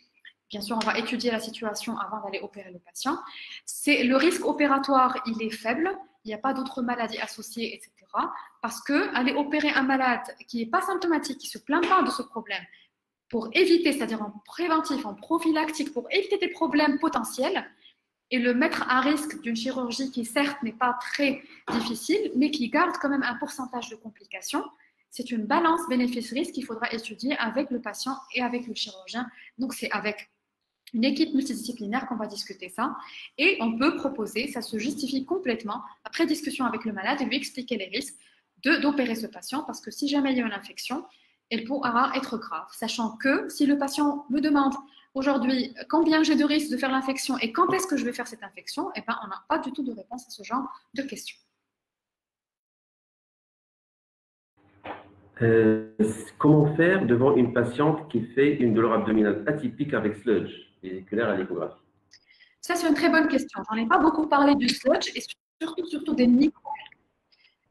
bien sûr, on va étudier la situation avant d'aller opérer le patient. Le risque opératoire, il est faible. Il n'y a pas d'autres maladies associées, etc. Parce qu'aller opérer un malade qui n'est pas symptomatique, qui ne se plaint pas de ce problème, pour éviter, c'est-à-dire en préventif, en prophylactique, pour éviter des problèmes potentiels, et le mettre à risque d'une chirurgie qui, certes, n'est pas très difficile, mais qui garde quand même un pourcentage de complications, c'est une balance bénéfice-risque qu'il faudra étudier avec le patient et avec le chirurgien. Donc, c'est avec une équipe multidisciplinaire qu'on va discuter ça. Et on peut proposer, ça se justifie complètement, après discussion avec le malade, et lui expliquer les risques d'opérer ce patient, parce que si jamais il y a une infection, elle pourra être grave. Sachant que si le patient me demande aujourd'hui combien j'ai de risques de faire l'infection et quand est-ce que je vais faire cette infection, eh ben, on n'a pas du tout de réponse à ce genre de questions. Comment faire devant une patiente qui fait une douleur abdominale atypique avec sludge vésiculaire à l'échographie? Ça, c'est une très bonne question. J'en ai pas beaucoup parlé du sludge et surtout des micro-calculs.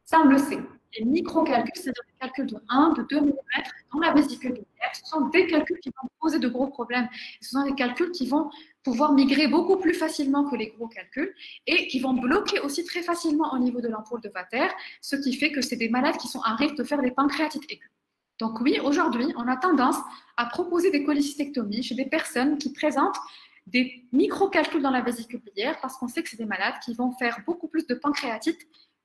Ça, on le sait. Les micro-calculs, c'est-à-dire des calculs de 1, de 2 mm dans la vésicule biliaire, ce sont des calculs qui vont poser de gros problèmes. Ce sont des calculs qui vont pouvoir migrer beaucoup plus facilement que les gros calculs et qui vont bloquer aussi très facilement au niveau de l'ampoule de Vater, ce qui fait que c'est des malades qui sont à risque de faire des pancréatites aiguës. Donc oui, aujourd'hui, on a tendance à proposer des cholécystectomies chez des personnes qui présentent des micro-calculs dans la vésicule biliaire parce qu'on sait que c'est des malades qui vont faire beaucoup plus de pancréatite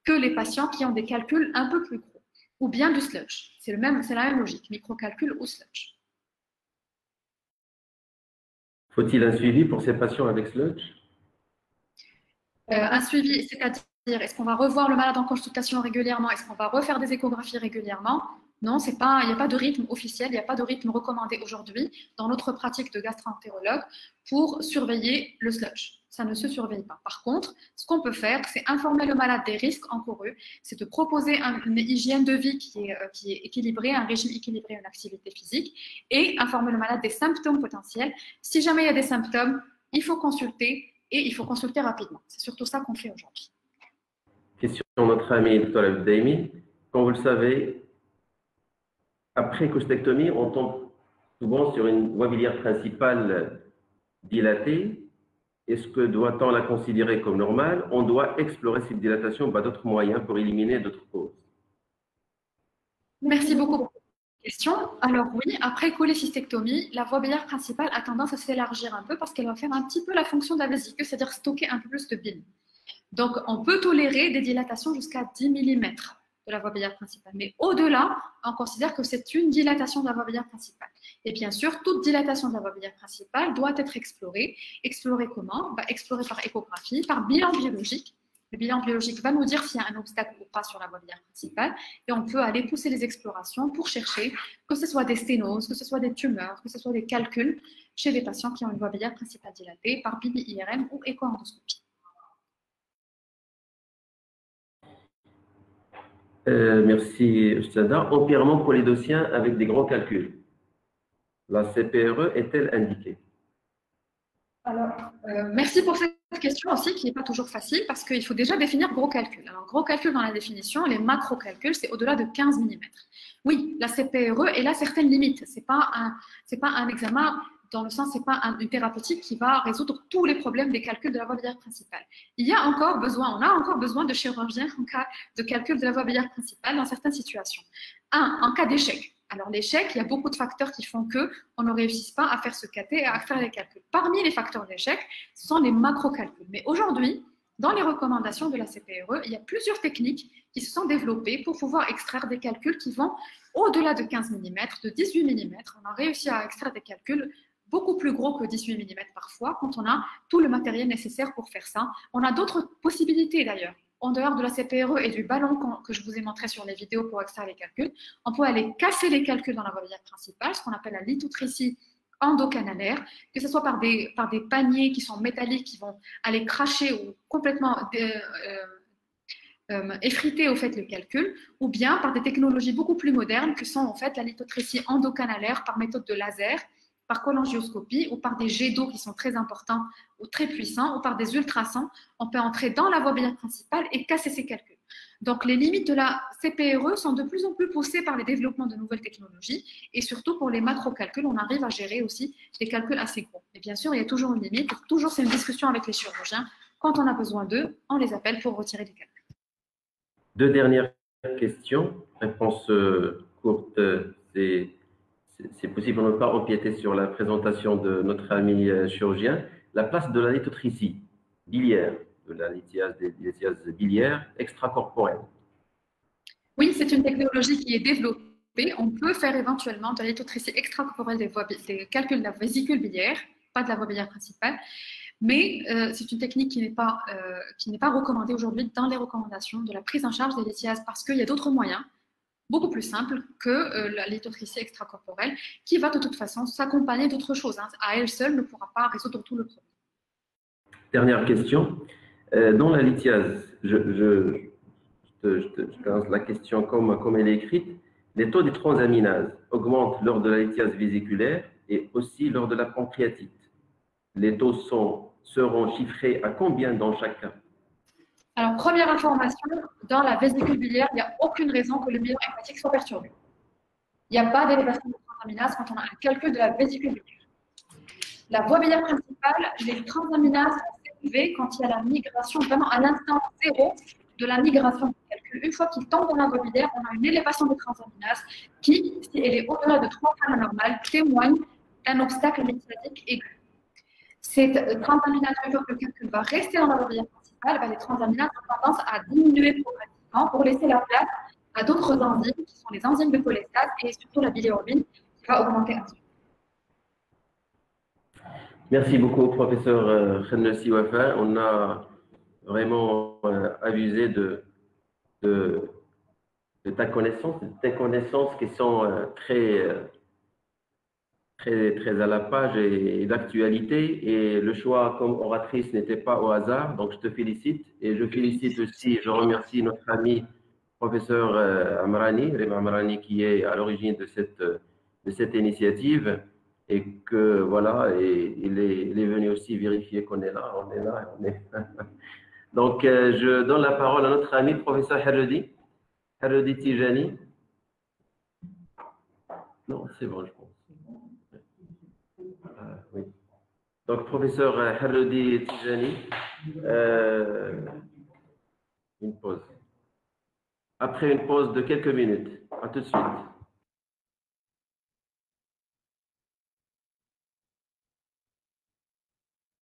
que les patients qui ont des calculs un peu plus gros ou bien du sludge. C'est la même logique, micro-calcul ou sludge. Faut-il un suivi pour ces patients avec sludge? Un suivi, c'est-à-dire, est-ce qu'on va revoir le malade en consultation régulièrement? Est-ce qu'on va refaire des échographies régulièrement? Non, il n'y a pas de rythme officiel, il n'y a pas de rythme recommandé aujourd'hui dans notre pratique de gastro-entérologue pour surveiller le sludge. Ça ne se surveille pas. Par contre, ce qu'on peut faire, c'est informer le malade des risques encourus, c'est de proposer une hygiène de vie qui est équilibrée, un régime équilibré, une activité physique, et informer le malade des symptômes potentiels. Si jamais il y a des symptômes, il faut consulter et il faut consulter rapidement. C'est surtout ça qu'on fait aujourd'hui. Question de notre ami Dr Abdaimi. Comme vous le savez, après costectomie, on tombe souvent sur une voie biliaire principale dilatée. Est-ce que doit-on la considérer comme normale? On doit explorer cette dilatation par d'autres moyens pour éliminer d'autres causes. Merci beaucoup pour cette question. Alors oui, après cholécystectomie, la voie biliaire principale a tendance à s'élargir un peu parce qu'elle va faire un petit peu la fonction de la vésicule, c'est-à-dire stocker un peu plus de bile. Donc on peut tolérer des dilatations jusqu'à 10 mm de la voie biliaire principale. Mais au-delà, on considère que c'est une dilatation de la voie biliaire principale. Et bien sûr, toute dilatation de la voie biliaire principale doit être explorée. Explorée comment? Explorée par échographie, par bilan biologique. Le bilan biologique va nous dire s'il y a un obstacle ou pas sur la voie biliaire principale. Et on peut aller pousser les explorations pour chercher que ce soit des sténoses, que ce soit des tumeurs, que ce soit des calculs chez des patients qui ont une voie biliaire principale dilatée par BBIRM ou écho-endoscopie. Merci, Ustada. Empirement polydocien avec des gros calculs. La CPRE est-elle indiquée? Alors, merci pour cette question aussi qui n'est pas toujours facile parce qu'il faut déjà définir gros calcul. Alors, gros calcul dans la définition, les macro-calculs, c'est au-delà de 15 mm. Oui, la CPRE est là certaines limites. Ce n'est pas un examen dans le sens, ce n'est pas une thérapeutique qui va résoudre tous les problèmes des calculs de la voie biliaire principale. On a encore besoin de chirurgiens en cas de calcul de la voie biliaire principale dans certaines situations. En cas d'échec. Alors, l'échec, il y a beaucoup de facteurs qui font qu'on ne réussisse pas à faire ce caté et à faire les calculs. Parmi les facteurs d'échec, ce sont les macro-calculs. Mais aujourd'hui, dans les recommandations de la CPRE, il y a plusieurs techniques qui se sont développées pour pouvoir extraire des calculs qui vont au-delà de 15 mm, de 18 mm. On a réussi à extraire des calculs beaucoup plus gros que 18 mm parfois quand on a tout le matériel nécessaire pour faire ça. On a d'autres possibilités d'ailleurs. En dehors de la CPRE et du ballon que je vous ai montré sur les vidéos pour extraire les calculs, on peut aller casser les calculs dans la voie biliaire principale, ce qu'on appelle la lithotricie endocanalaire, que ce soit par des paniers qui sont métalliques, qui vont aller cracher ou complètement effriter au fait le calcul, ou bien par des technologies beaucoup plus modernes que sont en fait la lithotricie endocanalaire par méthode de laser, par cholangioscopie ou par des jets d'eau qui sont très importants ou très puissants ou par des ultrasons, on peut entrer dans la voie biliaire principale et casser ces calculs. Donc, les limites de la CPRE sont de plus en plus poussées par les développements de nouvelles technologies et surtout pour les macro-calculs, on arrive à gérer aussi des calculs assez gros. Et bien sûr, il y a toujours une limite, toujours c'est une discussion avec les chirurgiens. Quand on a besoin d'eux, on les appelle pour retirer les calculs. Deux dernières questions. Réponse courte, c'est possible de ne pas empiéter sur la présentation de notre ami chirurgien. La place de la lithotricie biliaire, de la lithiase biliaire extracorporelle. Oui, c'est une technologie qui est développée. On peut faire éventuellement de la lithotricie extracorporelle des calculs de la vésicule biliaire, pas de la voie biliaire principale. Mais c'est une technique qui n'est pas recommandée aujourd'hui dans les recommandations de la prise en charge des lithiases parce qu'il y a d'autres moyens beaucoup plus simples que la lithotricie extracorporelle qui va de toute façon s'accompagner d'autres choses. À elle seule ne pourra pas résoudre tout le problème. Dernière question. Dans la lithiase, je te lance la question comme elle est écrite. Les taux des transaminases augmentent lors de la lithiase vésiculaire et aussi lors de la pancréatite. Les taux seront chiffrés à combien dans chaque cas? Alors, première information, dans la vésicule biliaire, il n'y a aucune raison que le milieu hépatique soit perturbé. Il n'y a pas d'élévation de transaminase quand on a un calcul de la vésicule biliaire. La voie biliaire principale, les transaminases sont élevées quand il y a la migration, vraiment à l'instant zéro de la migration du calcul. Une fois qu'il tombe dans la voie biliaire, on a une élévation des transaminases qui, si elle est au-delà de 3 fois la normale, témoigne d'un obstacle médiatique aigu. Cette transaminase, une fois que le calcul va rester dans la voie biliaire principale, les transaminases ont tendance à diminuer progressivement pour laisser la place à d'autres enzymes qui sont les enzymes de cholestase et surtout la bilirubine qui va augmenter ensuite. Merci beaucoup, professeur Khennessi Wafa. On a vraiment abusé de ta connaissance, de tes connaissances qui sont très à la page et d'actualité. Et le choix comme oratrice n'était pas au hasard, donc je te félicite. Et je félicite aussi, je remercie notre ami professeur Rima Amrani, qui est à l'origine de cette initiative. Et que voilà, et il est venu aussi vérifier qu'on est là, on est là, on est. Donc, je donne la parole à notre ami professeur Haredi Tijani. Non, c'est bon, je pense. Oui. Donc, professeur Haredi Tijani, une pause. Après une pause de quelques minutes. À tout de suite.